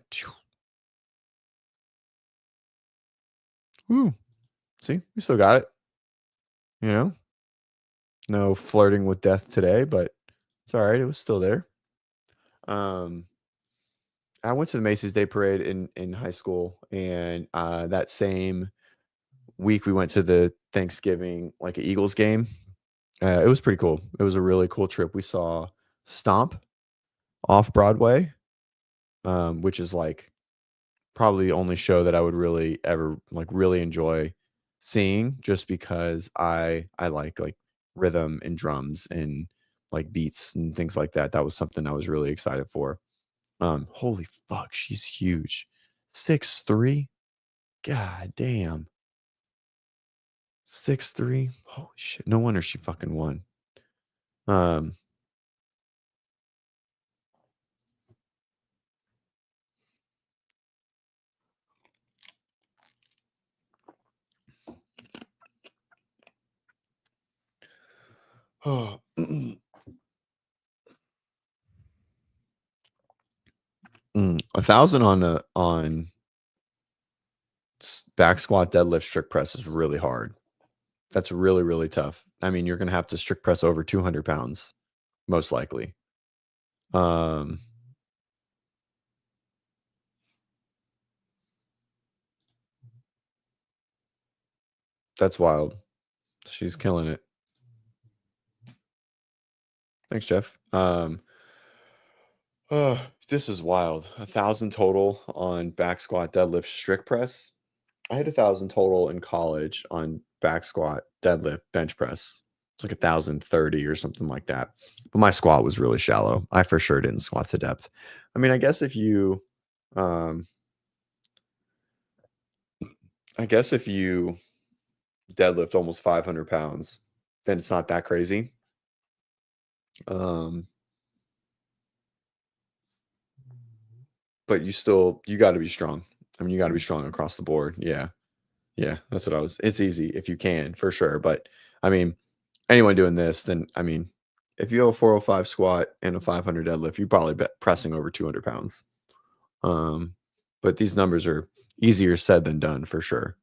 Woo. See, we still got it. You know, no flirting with death today, but it's all right. It was still there. Um, I went to the Macy's Day Parade in high school, and, that same week, we went to the Thanksgiving, like, a Eagles game. It was pretty cool. It was a really cool trip. We saw Stomp off Broadway, which is, like, probably the only show that I would really ever, like, really enjoy seeing just because I like, rhythm and drums and, like, beats and things like that. That was something I was really excited for. Holy fuck, she's huge. 6'3"? God damn. 6'3"? Holy shit. No wonder she fucking won. Um, mm, 1,000 on a on back squat, deadlift, strict press is really hard. That's really, really tough. I mean, you're gonna have to strict press over 200 pounds, most likely. Um, that's wild. She's killing it. Thanks, Jeff. This is wild. 1,000 total on back squat, deadlift, strict press. I had 1,000 total in college on back squat, deadlift, bench press. It's like 1,030 or something like that. But my squat was really shallow. I for sure didn't squat to depth. I mean, um, I guess if you deadlift almost 500 pounds, then it's not that crazy. Um, but you got to be strong. I mean, you got to be strong across the board. Yeah. Yeah, that's what I was it's easy if you can, for sure, but, I mean, anyone doing this, then I mean, if you have a 405 squat and a 500 deadlift, you're probably pressing over 200 pounds. Um, but these numbers are easier said than done for sure.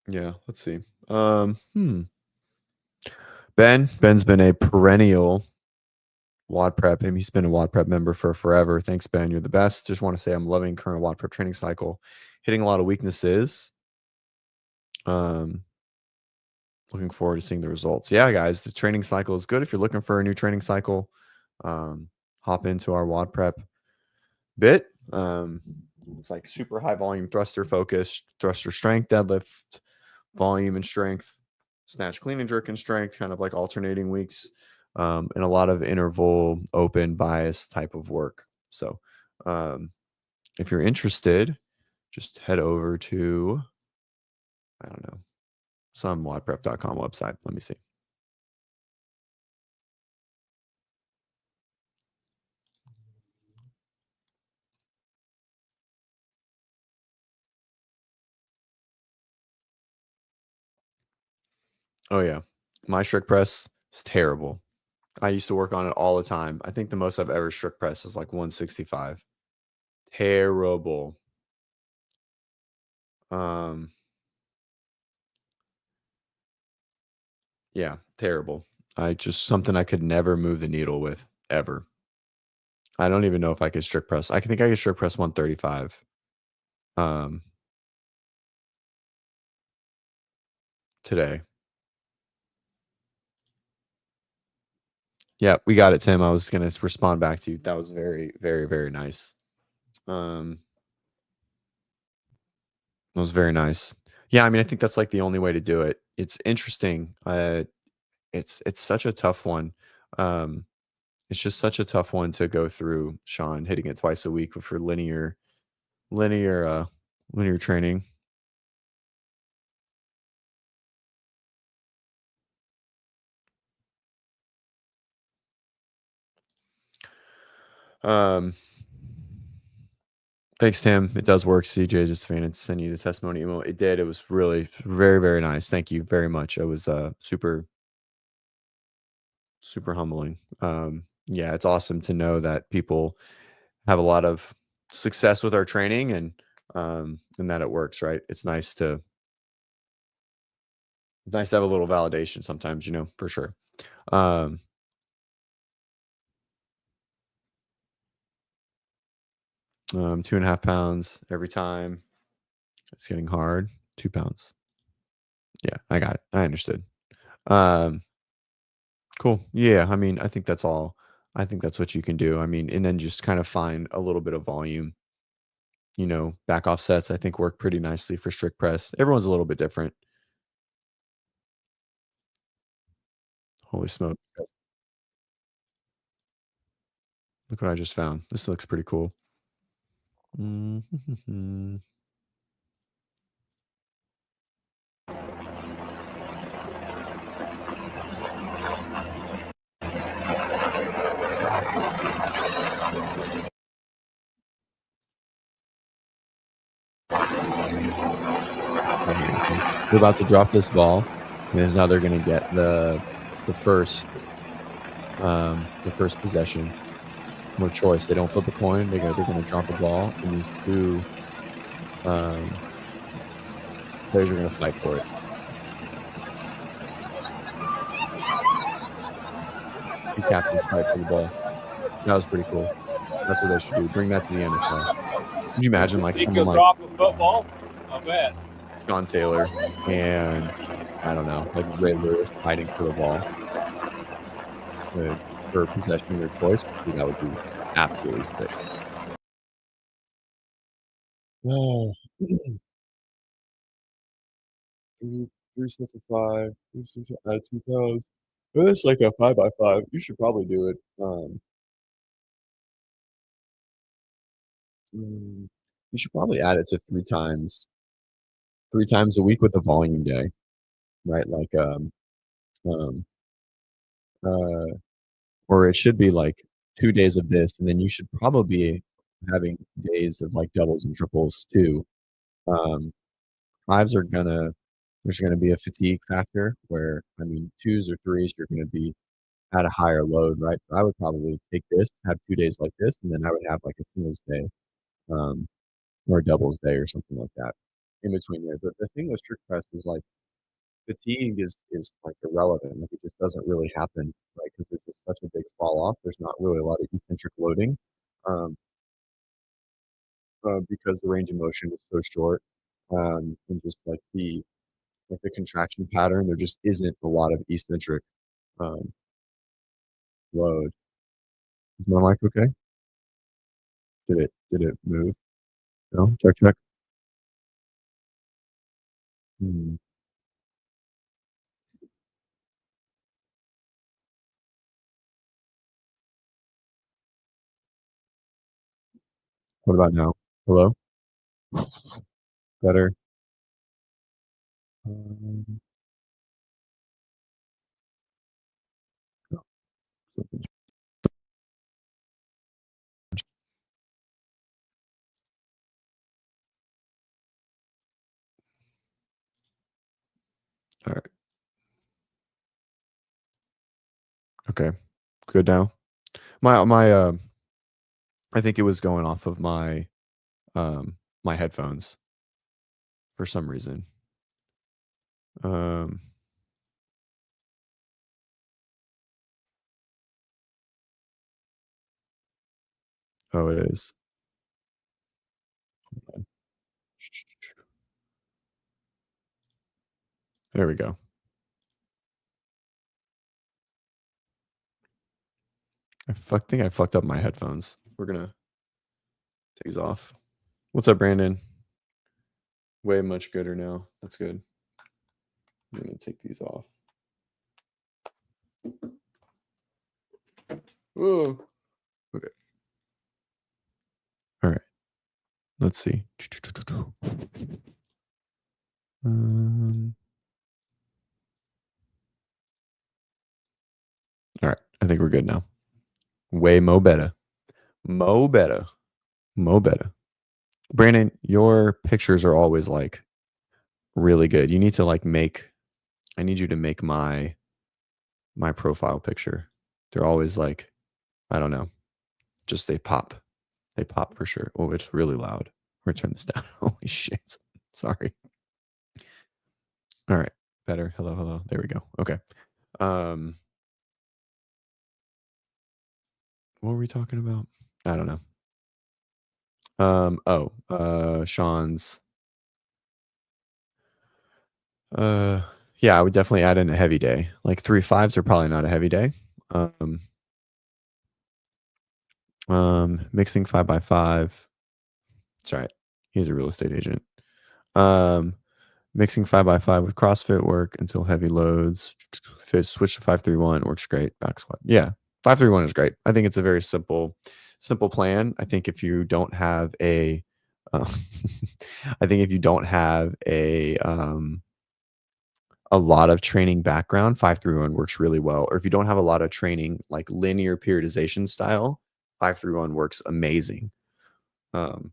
Yeah, let's see. Ben's been a perennial WODprep, and he's been a WODprep member for forever. Thanks, Ben. You're the best. Just want to say I'm loving current WODprep training cycle, hitting a lot of weaknesses. Um, Looking forward to seeing the results. Yeah, guys, the training cycle is good. If you're looking for a new training cycle, um, hop into our WODprep bit. It's like super high volume thruster focused, thruster strength, deadlift, volume and strength, snatch, clean and jerk and strength, kind of like alternating weeks, and a lot of interval, open bias type of work. So, um, if you're interested, just head over to, I don't know, some WODprep.com website. Let me see. Oh, yeah. My strict press is terrible. I used to work on it all the time. I think the most I've ever strict pressed is like 165. Terrible. Um, yeah, terrible. I just something I could never move the needle with ever. I don't even know if I could strict press. I think I could strict press 135 um today. Yeah, we got it, Tim. I was gonna respond back to you. That was very, very, very nice. Um, that was very nice. Yeah, I mean, I think that's like the only way to do it. It's interesting. It's such a tough one. Um, it's just such a tough one to go through, Sean, hitting it twice a week for linear, linear training. Um, Thanks, Tim. It does work. CJ just fainted to send you the testimony email. It did. It was really very, very nice. Thank you very much. It was super, super humbling. Yeah, it's awesome to know that people have a lot of success with our training and that it works, right? It's nice to have a little validation sometimes, for sure. Um, 2.5 pounds every time. It's getting hard. 2 pounds. Yeah, I got it. I understood. Um, cool. Yeah, I mean, I think that's all. I think that's what you can do. I mean, and then just kind of find a little bit of volume. Back off sets I think work pretty nicely for strict press. Everyone's a little bit different. Holy smoke. Look what I just found. This looks pretty cool. Mhm. Right here. Okay. They're about to drop this ball, and is now they're gonna get the first the first possession. No choice. They don't flip a coin. They're gonna drop a ball, and these two um, players are gonna fight for it. Two captains fight for the ball. That was pretty cool. That's what they should do. Bring that to the NFL. Could you imagine like Think someone you'll like drop a football? I bet. John Taylor and I don't know, like Ray Lewis fighting for the ball uh, for possession of their choice? Dude, that would be absolutely sick. Oh, three sets of five. This is 2 pounds. It's like a 5 by 5. You should probably do it. Mm, you should probably add it to three times a week with the volume day, right? Like, um, uh, or it should be like 2 days of this, and then you should probably be having days of like doubles and triples too. Um, fives are gonna there's gonna be a fatigue factor where I mean twos or threes you're gonna be at a higher load, right? So I would probably take this, have 2 days like this, and then I would have like a singles day, um, or a doubles day or something like that in between there. But the thing with strict press is like fatigue is like irrelevant. Like it just doesn't really happen, right? Because there's just such a big fall off. There's not really a lot of eccentric loading, um, because the range of motion is so short, and just like the contraction pattern, there just isn't a lot of eccentric um, load. Is my mic okay? Did it move? No? Check, check. Hmm. What about now? Hello? Better? Um, no, something- all right. Okay. Good now. My I think it was going off of my headphones for some reason. Um, oh, it is. There we go. Think I fucked up my headphones. We're gonna take these off. What's up, Brandon? Way much gooder now. That's good. I'm gonna take these off. Whoa. Okay. All right. Let's see. Um, all right. I think we're good now. Way mo better. Mo better. Mo better. Brandon, your pictures are always like really good. You need to like make I need you to make my profile picture. They're always like, I don't know, just they pop. They pop for sure. Oh, it's really loud. We're gonna turn this down. Holy shit. Sorry. All right. Better. Hello, hello. There we go. Okay. Um, what were we talking about? I don't know. Sean's uh yeah, I would definitely add in a heavy day. Like 3 5s are probably not a heavy day. Um, mixing 5x5. That's right. He's a real estate agent. Um, Mixing 5x5 with CrossFit work until heavy loads. Switch to 5-3-1 works great. Back squat. Yeah. 5-3-1 is great. I think it's a very simple plan. I think if you don't have a uh, I think if you don't have a lot of training background, 5-3-1 works really well. Or if you don't have a lot of training like linear periodization style, 5-3-1 works amazing. Um,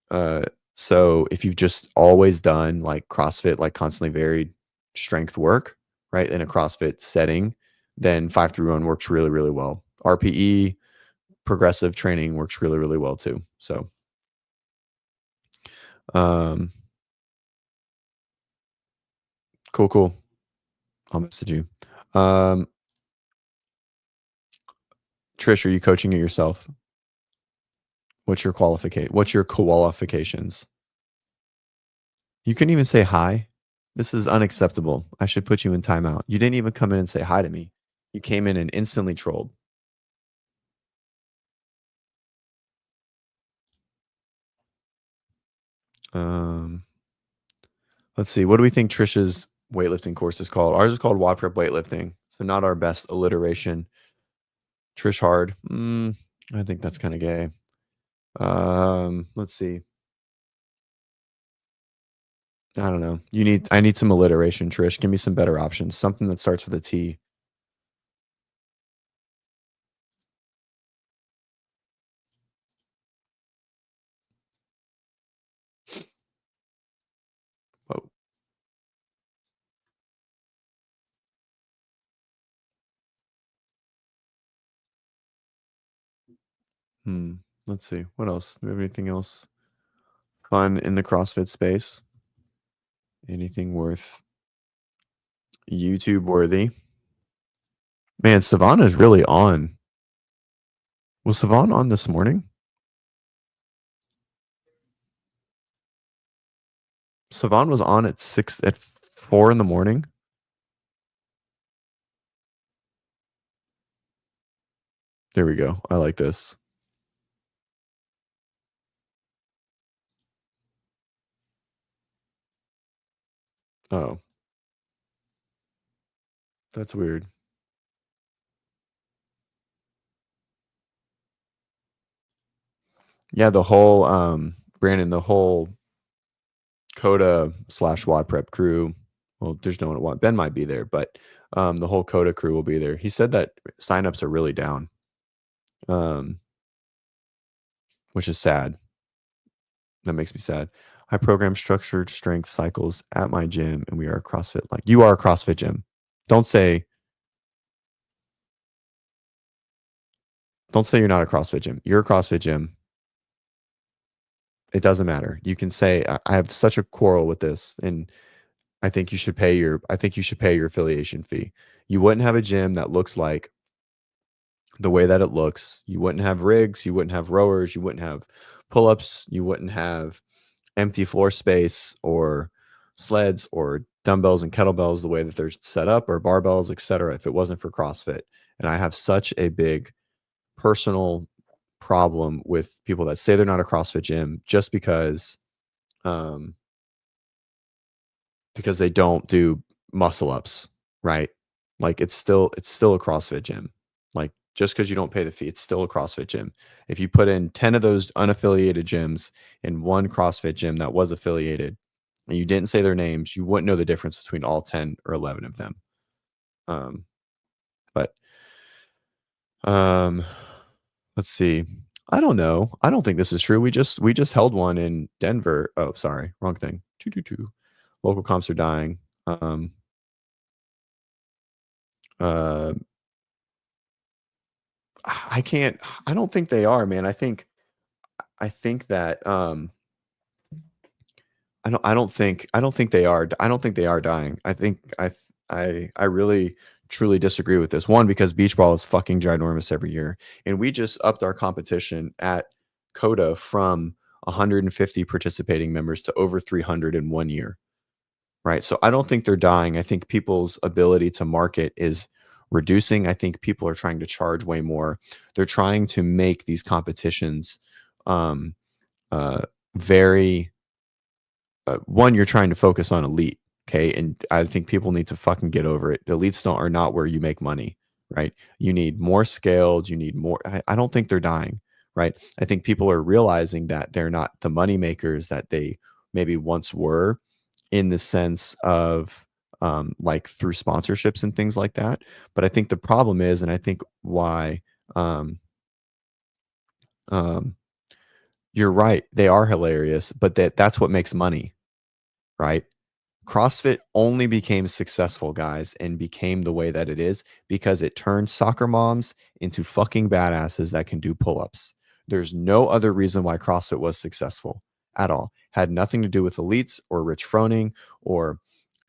Uh, so if you've just always done like CrossFit, like constantly varied strength work, right, in a CrossFit setting, then 5-3-1 works really, really well. RPE, progressive training works really, really well too. So, um, cool, cool. I'll message you. Um, Trish, are you coaching it yourself? What's your qualifications? You couldn't even say hi. This is unacceptable. I should put you in timeout. You didn't even come in and say hi to me. You came in and instantly trolled. Um, let's see. What do we think Trisha's weightlifting course is called? Ours is called WODprep weightlifting. So not our best alliteration. Trish Hard. I think that's kind of gay. Let's see. I don't know. I need some alliteration, Trish. Give me some better options. Something that starts with a T. Whoa. Hmm. Let's see. What else? Do we have anything else fun in the CrossFit space? Anything worth YouTube worthy? Man, Savannah's really on. Was Savannah on this morning? Savannah was on at 4 in the morning. There we go. I like this. Oh, that's weird. Yeah, the whole Brandon, the whole Coda slash WODprep crew. Well, there's no one at Ben might be there, but the whole Coda crew will be there. He said that signups are really down. Um, which is sad. That makes me sad. I program structured strength cycles at my gym and we are a CrossFit like you are a CrossFit gym. Don't say don't say you're not a CrossFit gym. You're a CrossFit gym. It doesn't matter. You can say I have such a quarrel with this and I think you should pay your affiliation fee. You wouldn't have a gym that looks like the way that it looks. You wouldn't have rigs, you wouldn't have rowers, you wouldn't have pull-ups, you wouldn't have empty floor space or sleds or dumbbells and kettlebells the way that they're set up or barbells, etc. if it wasn't for CrossFit. And I have such a big personal problem with people that say they're not a CrossFit gym just um because they don't do muscle ups, right? Like it's still a CrossFit gym. Like just because you don't pay the fee, it's still a CrossFit gym. If you put in 10 of those unaffiliated gyms in one CrossFit gym that was affiliated and you didn't say their names, you wouldn't know the difference between all 10 or 11 of them. Um, but um let's see. I don't know. I don't think this is true. We just held one in Denver. Oh, sorry, wrong thing. 222. Local comps are dying. Uh, I can't. I don't think they are, man. I think that I don't think they are. I don't think they are dying. I really truly disagree with this. One, because beach ball is fucking ginormous every year, and we just upped our competition at Coda from 150 participating members to over 300 in 1 year. Right. So I don't think they're dying. I think people's ability to market is reducing. I think people are trying to charge way more. They're trying to make these competitions um, uh, very one, you're trying to focus on elite, okay? And I think people need to fucking get over it. Elites don't are not where you make money, right? You need more scaled. You need more. I don't think they're dying, right? I think people are realizing that they're not the money makers that they maybe once were, in the sense of like through sponsorships and things like that. But I think the problem is, and I think why um, um, you're right, they are hilarious, but that's what makes money, right? CrossFit only became successful, guys, and became the way that it is because it turned soccer moms into fucking badasses that can do pull-ups. There's no other reason why CrossFit was successful at all. Had nothing to do with elites or Rich Froning or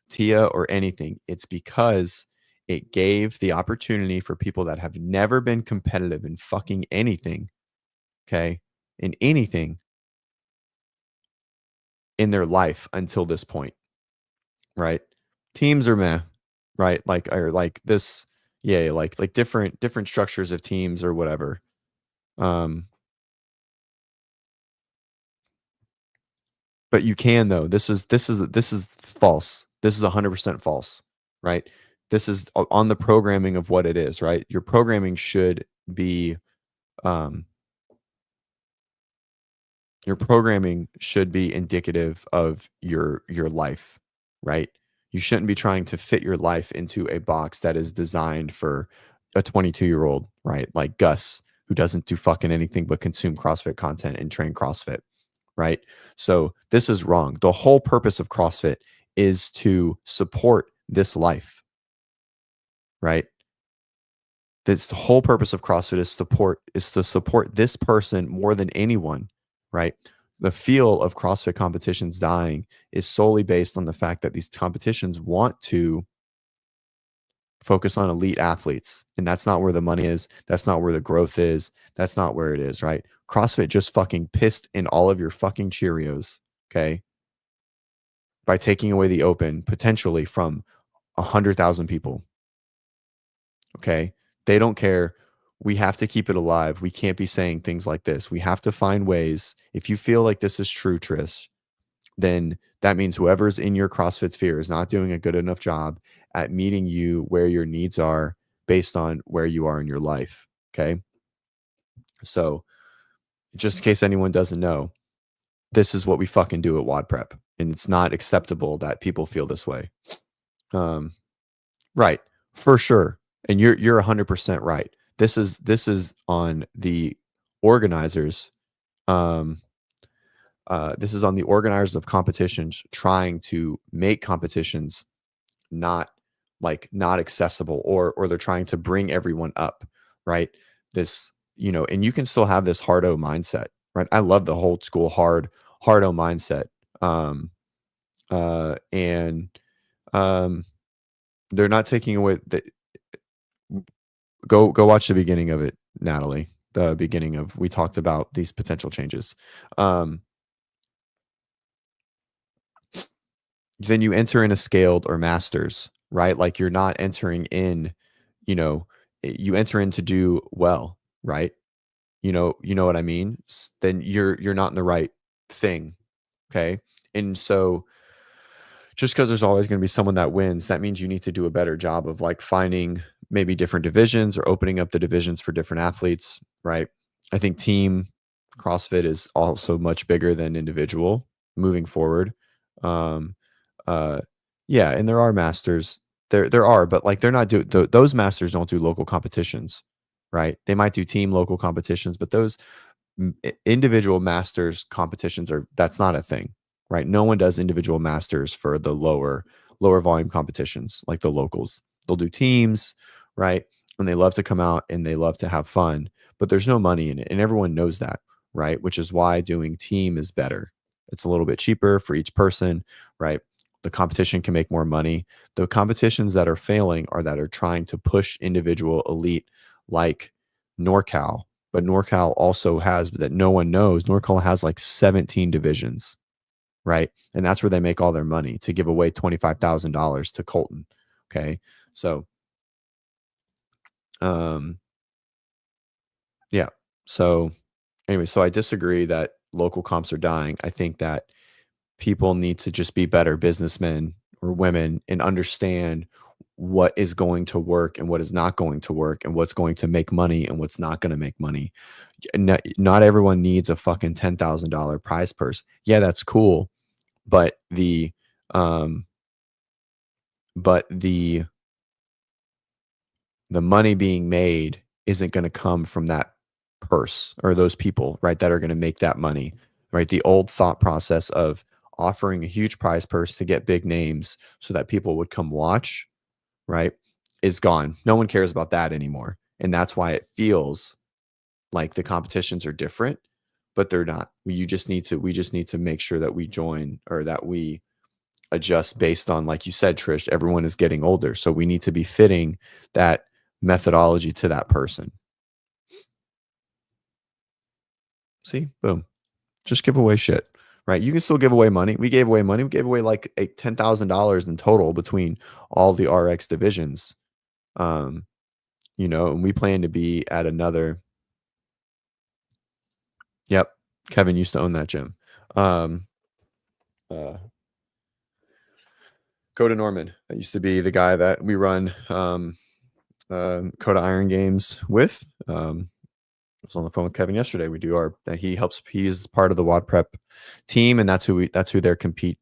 Tia or anything. It's because it gave the opportunity for people that have never been competitive in fucking anything, okay, in anything in their life until this point, right? Teams are meh, right? Like or like this, yeah, like different structures of teams or whatever. Um, but you can though. This is false. This is 100% false, right? This is on the programming of what it is, right? Your programming should be um your programming should be indicative of your life, right? You shouldn't be trying to fit your life into a box that is designed for a 22-year-old, right? Like Gus, who doesn't do fucking anything but consume CrossFit content and train CrossFit, right? So this is wrong. The whole purpose of CrossFit is to support this life, right? That's the whole purpose of CrossFit is to support this person more than anyone, right? The feel of CrossFit competitions dying is solely based on the fact that these competitions want to focus on elite athletes. And that's not where the money is. That's not where the growth is. That's not where it is, right? CrossFit just fucking pissed in all of your fucking Cheerios, okay? By taking away the open potentially from 100,000 people. Okay. They don't care. We have to keep it alive. We can't be saying things like this. We have to find ways. If you feel like this is true, Trish, then that means whoever's in your CrossFit sphere is not doing a good enough job at meeting you where your needs are based on where you are in your life. Okay. So, just in case anyone doesn't know, this is what we fucking do at WODprep. And it's not acceptable that people feel this way. Um, Right, for sure, and you're 100% right. This is on the organizers. Um, this is on the organizers of competitions trying to make competitions not not accessible, or they're trying to bring everyone up. Right, this and you can still have this hardo mindset. Right, I love the whole school hardo mindset. And um, they're not taking away the go watch the beginning of it, Natalie. The beginning of we talked about these potential changes. Um, then you enter in a scaled or masters, right? Like you're not entering in, you enter in to do well, right? You know what I mean? Then you're not in the right thing. Okay. And so just because there's always going to be someone that wins, that means you need to do a better job of like finding maybe different divisions or opening up the divisions for different athletes, right? I think team CrossFit is also much bigger than individual moving forward. Um, uh, yeah, and there are masters. There are, but like they're not those masters don't do local competitions, right? They might do team local competitions, but those individual masters competitions that's not a thing, right? No one does individual masters for the lower volume competitions like the locals. They'll do teams, right? And they love to come out and they love to have fun, but there's no money in it, and everyone knows that, right? Which is why doing team is better. It's a little bit cheaper for each person, right? The competition can make more money. The competitions that are failing are that are trying to push individual elite, like NorCal. But NorCal also has, that no one knows, NorCal has like 17 divisions, right? And that's where they make all their money, to give away $25,000 to Colton. Okay. So, um, yeah. So, anyway, so I disagree that local comps are dying. I think that people need to just be better businessmen or women and understand what is going to work and what is not going to work and what's going to make money and what's not going to make money. Not everyone needs a fucking $10,000 prize purse. Yeah, that's cool, but um the money being made isn't going to come from that purse or those people, right, that are going to make that money, right? The old thought process of offering a huge prize purse to get big names so that people would come watch, right, is gone. No one cares about that anymore. And that's why it feels like the competitions are different, but they're not. We just need to make sure that we join, or that we adjust based on, like you said, Trish, everyone is getting older. So we need to be fitting that methodology to that person. See, boom. Just give away shit, right? You can still give away money. We gave away money. We gave away like $10,000 in total between all the RX divisions. Um, and we plan to be at another. Yep. Kevin used to own that gym. Uh, Coda Norman. That used to be the guy that we run Coda Iron Games with. I was on the phone with Kevin yesterday. We do he's part of the WODprep team, and that's who their compete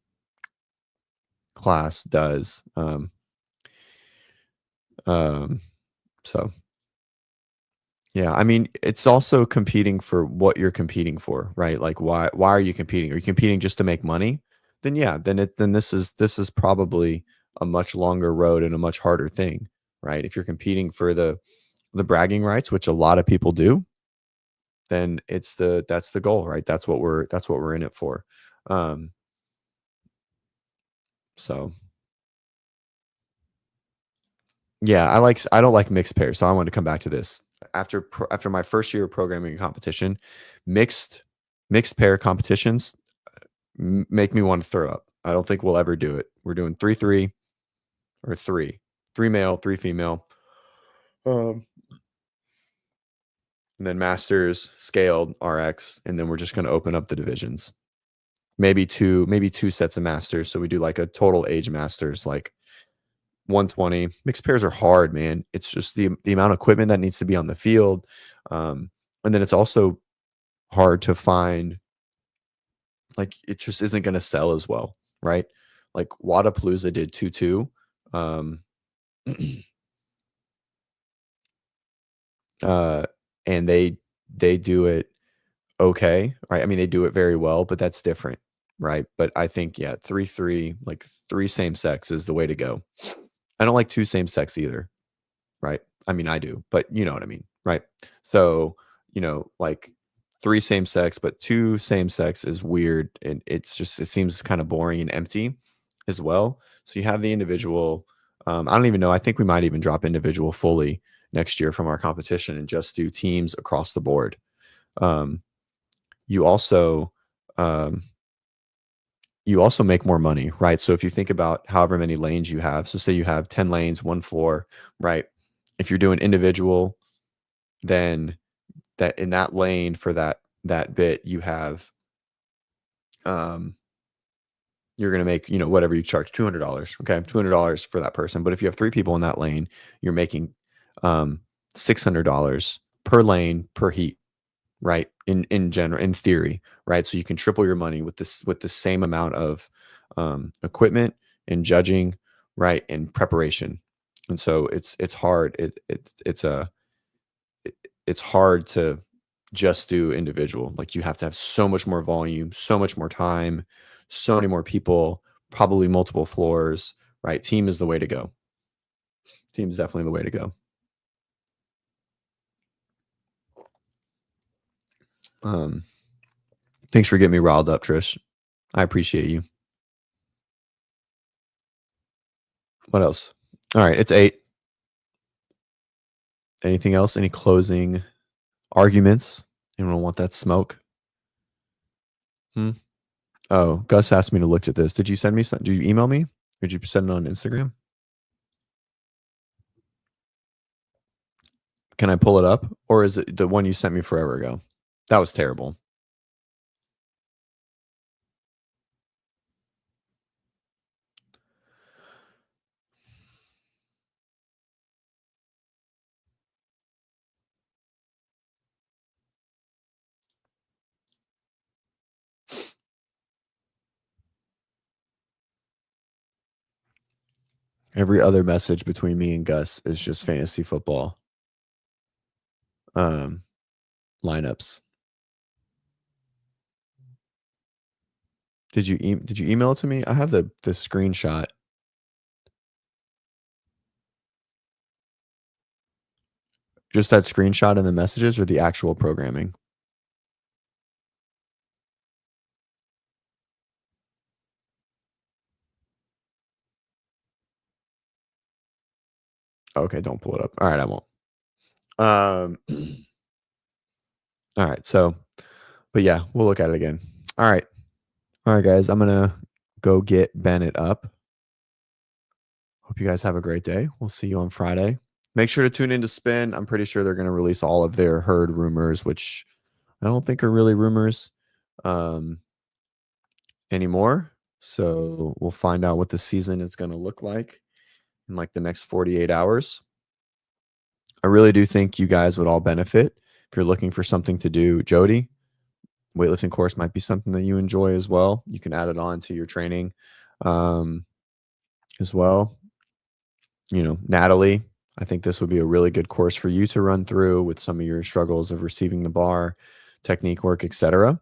class does. So yeah, I mean, it's also competing for what you're competing for, right? Like, why are you competing? Are you competing just to make money? Then yeah, then this is probably a much longer road and a much harder thing, right? If you're competing for the bragging rights, which a lot of people do, then that's the goal, right? That's what we're in it for. Um, so yeah, I don't like mixed pairs. So I want to come back to this. After my first year of programming and competition, mixed mixed pair competitions make me want to throw up. I don't think we'll ever do it. We're doing 3-3 or three male, three female. Um, and then masters, scaled, RX, and then we're just going to open up the divisions. Maybe two sets of masters. So we do like a total age masters, like 120. Mixed pairs are hard, man. It's just the amount of equipment that needs to be on the field. And then it's also hard to find, like, it just isn't going to sell as well, right? Like Wadapalooza did 2-2. Um, uh, and they do it okay, right? I mean, they do it very well, but that's different, right? But I think, yeah, 3-3, like three same sex is the way to go. I don't like two same sex either, right? I mean, I do, but you know what I mean, right? So, like three same sex, but two same sex is weird. And it seems kind of boring and empty as well. So you have the individual. I don't even know. I think we might even drop individual fully next year from our competition and just do teams across the board. Um, you also, um, you also make more money, right? So if you think about however many lanes you have, so say you have 10 lanes, one floor, right? If you're doing individual, then that in that lane for that bit, you have, um you're going to make, whatever you charge, $200. Okay. $200 for that person. But if you have three people in that lane, you're making $600 per lane per heat, right? In general, in theory, right? So you can triple your money with the same amount of equipment and judging, right? And preparation. And so it's hard. It's hard just do individual. Like you have to have so much more volume, so much more time, so many more people, probably multiple floors, right? Team is the way to go. Team is definitely the way to go. Um, Thanks for getting me riled up, Trish. I appreciate you. What else? All right, it's 8. Anything else? Any closing arguments? Anyone want that smoke? Hmm? Oh, Gus asked me to look at this. Did you send me some? Did you email me? Or did you send it on Instagram? Can I pull it up? Or is it the one you sent me forever ago? That was terrible. Every other message between me and Gus is just fantasy football um, lineups. Did you email it to me? I have the screenshot. Just that screenshot in the messages or the actual programming? Okay, don't pull it up. All right, I won't. Um, all right, so, but yeah, we'll look at it again. All right. All right, guys, I'm gonna go get Bennett up. Hope you guys have a great day. We'll see you on Friday. Make sure to tune in to Spin. I'm pretty sure they're going to release all of their herd rumors, which I don't think are really rumors um, anymore. So we'll find out what the season is going to look like in like the next 48 hours. I really do think you guys would all benefit if you're looking for something to do. Jody, weightlifting course might be something that you enjoy as well. You can add it on to your training as well. You know, Natalie, I think this would be a really good course for you to run through with some of your struggles of receiving the bar, technique work, etc.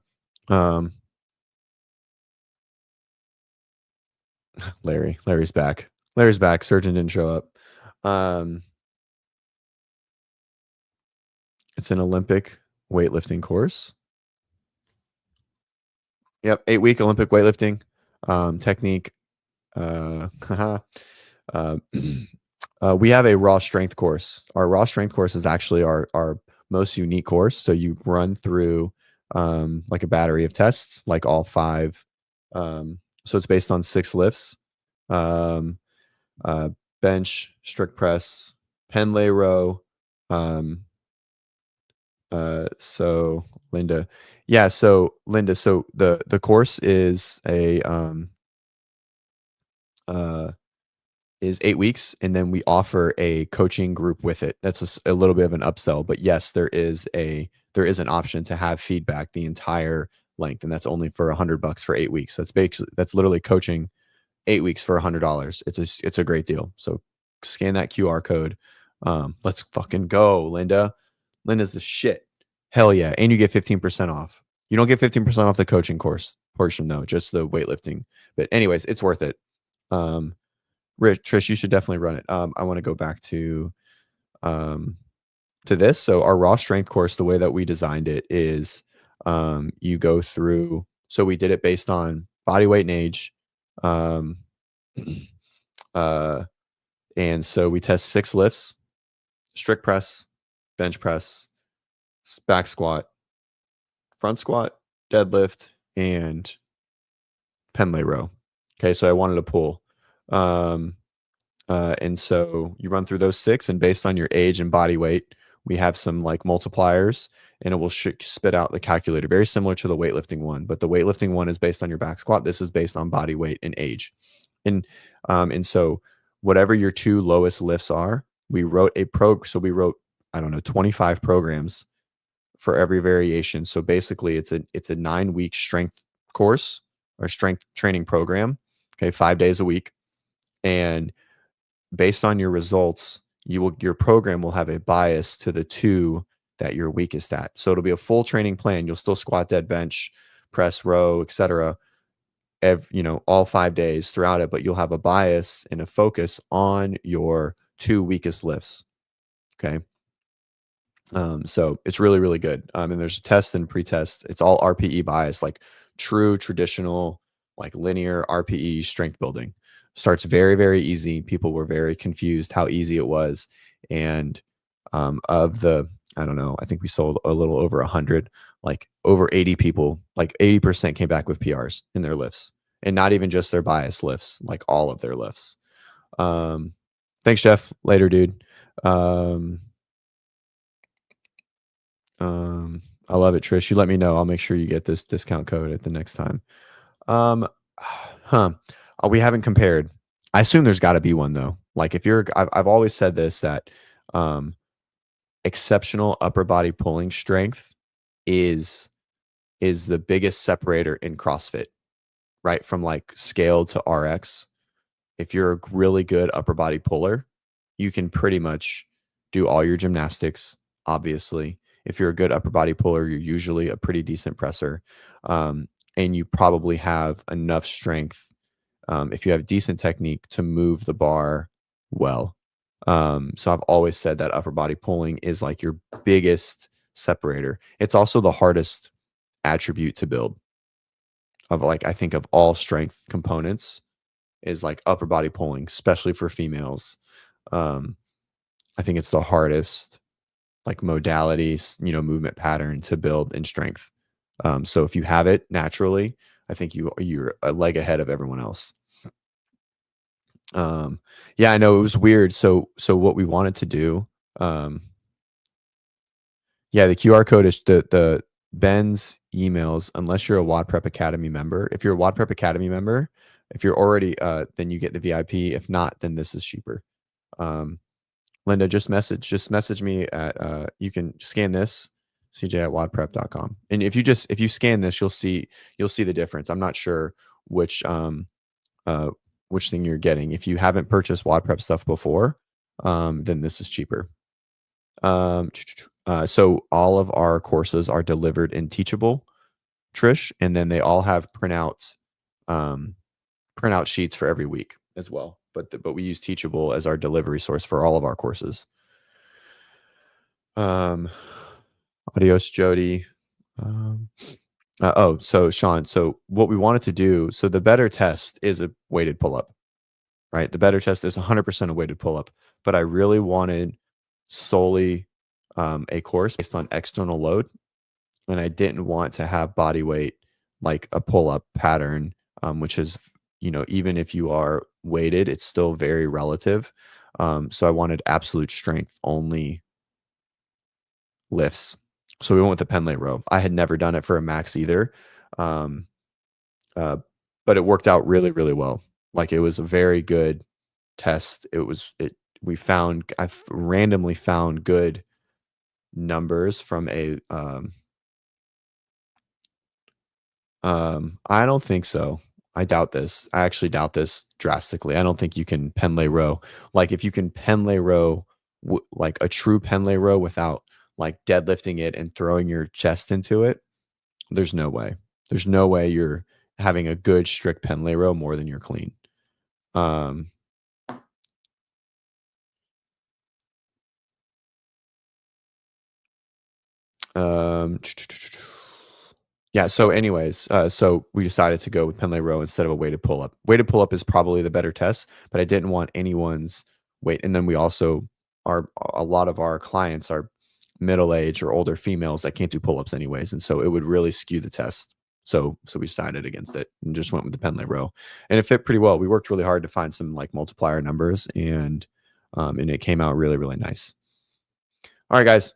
Larry's back. Larry's back. Surgeon didn't show up. It's an Olympic weightlifting course. Yep, 8-week Olympic weightlifting technique. We have a raw strength course. Our raw strength course is actually our most unique course. So you run through like a battery of tests, like all 5. So it's based on 6 lifts: um, bench, strict press, pen lay row. So Linda, yeah. So Linda, so the course is is 8 weeks, and then we offer a coaching group with it. That's a little bit of an upsell, but yes, there is an option to have feedback the entire length, and that's only for $100 for 8 weeks. That's literally coaching 8 weeks for $100. It's a great deal. So scan that QR code. Let's fucking go, Linda. Linda's the shit. Hell yeah, and you get 15% off. You don't get 15% off the coaching course portion though, just the weightlifting. But anyways, it's worth it. Trish, you should definitely run it. I want to go back to this. So our raw strength course, the way that we designed it is you go through. So we did it based on body weight and age. And so we test 6 lifts: strict press, bench press, back squat, front squat, deadlift, and pen lay row. Okay, so I wanted to pull. And so you run through those 6, and based on your age and body weight, we have some like multipliers, and it will spit out the calculator, very similar to the weightlifting one. But the weightlifting one is based on your back squat. This is based on body weight and age. And so whatever your 2 lowest lifts are, we wrote so we wrote, I don't know, 25 programs for every variation. So basically it's a 9-week strength course or strength training program. Okay, 5 days a week. And based on your results, your program will have a bias to the 2 that you're weakest at. So it'll be a full training plan. You'll still squat, dead, bench, press, row, etc. All 5 days throughout it, but you'll have a bias and a focus on your 2 weakest lifts. Okay. So it's really, really good. And there's a test and pre-test. It's all RPE bias, like true traditional, like linear RPE strength building. Starts very, very easy. People were very confused how easy it was. And of the, I don't know, I think we sold a little over 100, like over 80 people, like 80% came back with PRs in their lifts, and not even just their bias lifts, like all of their lifts. Thanks, Jeff. Later, dude. I love it, Trish. You let me know. I'll make sure you get this discount code at the next time. Um, huh. We haven't compared. I assume there's got to be one though. Like if you're, I've always said this, that um, exceptional upper body pulling strength is the biggest separator in CrossFit, right? From like scale to RX. If you're a really good upper body puller, you can pretty much do all your gymnastics, obviously. If you're a good upper body puller, you're usually a pretty decent presser. And you probably have enough strength, if you have decent technique, to move the bar well. So I've always said that upper body pulling is like your biggest separator. It's also the hardest attribute to build. Of like, I think of all strength components, is like upper body pulling, especially for females. I think it's the hardest like modalities, movement pattern to build in strength. So if you have it naturally, I think you're a leg ahead of everyone else. Yeah, I know it was weird. So what we wanted to do, yeah, the QR code is the Ben's emails, unless you're a WODprep Academy member. If you're a WODprep Academy member, if you're already, then you get the VIP. If not, then this is cheaper. Linda, just message me at, you can scan this, cj@wodprep.com. And if you scan this, you'll see the difference. I'm not sure which thing you're getting. If you haven't purchased WODprep stuff before, then this is cheaper. So all of our courses are delivered in Teachable, Trish, and then they all have printout sheets for every week as well. But we use Teachable as our delivery source for all of our courses. Adios, Jody. So Sean, so what we wanted to do, so the better test is a weighted pull-up, right? The better test is 100% a weighted pull-up, but I really wanted solely a course based on external load, and I didn't want to have body weight like a pull-up pattern, which is, even if you are weighted, it's still very relative. So I wanted absolute strength only lifts. So we went with the Pendlay row. I had never done it for a max either. But it worked out really, really well. Like it was a very good test. I've randomly found good numbers from a, I don't think so. I doubt this. I actually doubt this drastically. I don't think you can Pendlay row. Like if you can Pendlay row, like a true Pendlay row without like deadlifting it and throwing your chest into it, there's no way. There's no way you're having a good strict Pendlay row more than you're clean. Yeah. So anyways, so we decided to go with Pendlay row instead of a weighted pull-up. Weighted pull-up is probably the better test, but I didn't want anyone's weight. And then we also a lot of our clients are middle-aged or older females that can't do pull-ups anyways. And so it would really skew the test. So we decided against it and just went with the Pendlay row, and it fit pretty well. We worked really hard to find some like multiplier numbers, and it came out really, really nice. All right, guys,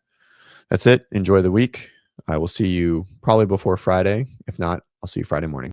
that's it. Enjoy the week. I will see you probably before Friday. If not, I'll see you Friday morning.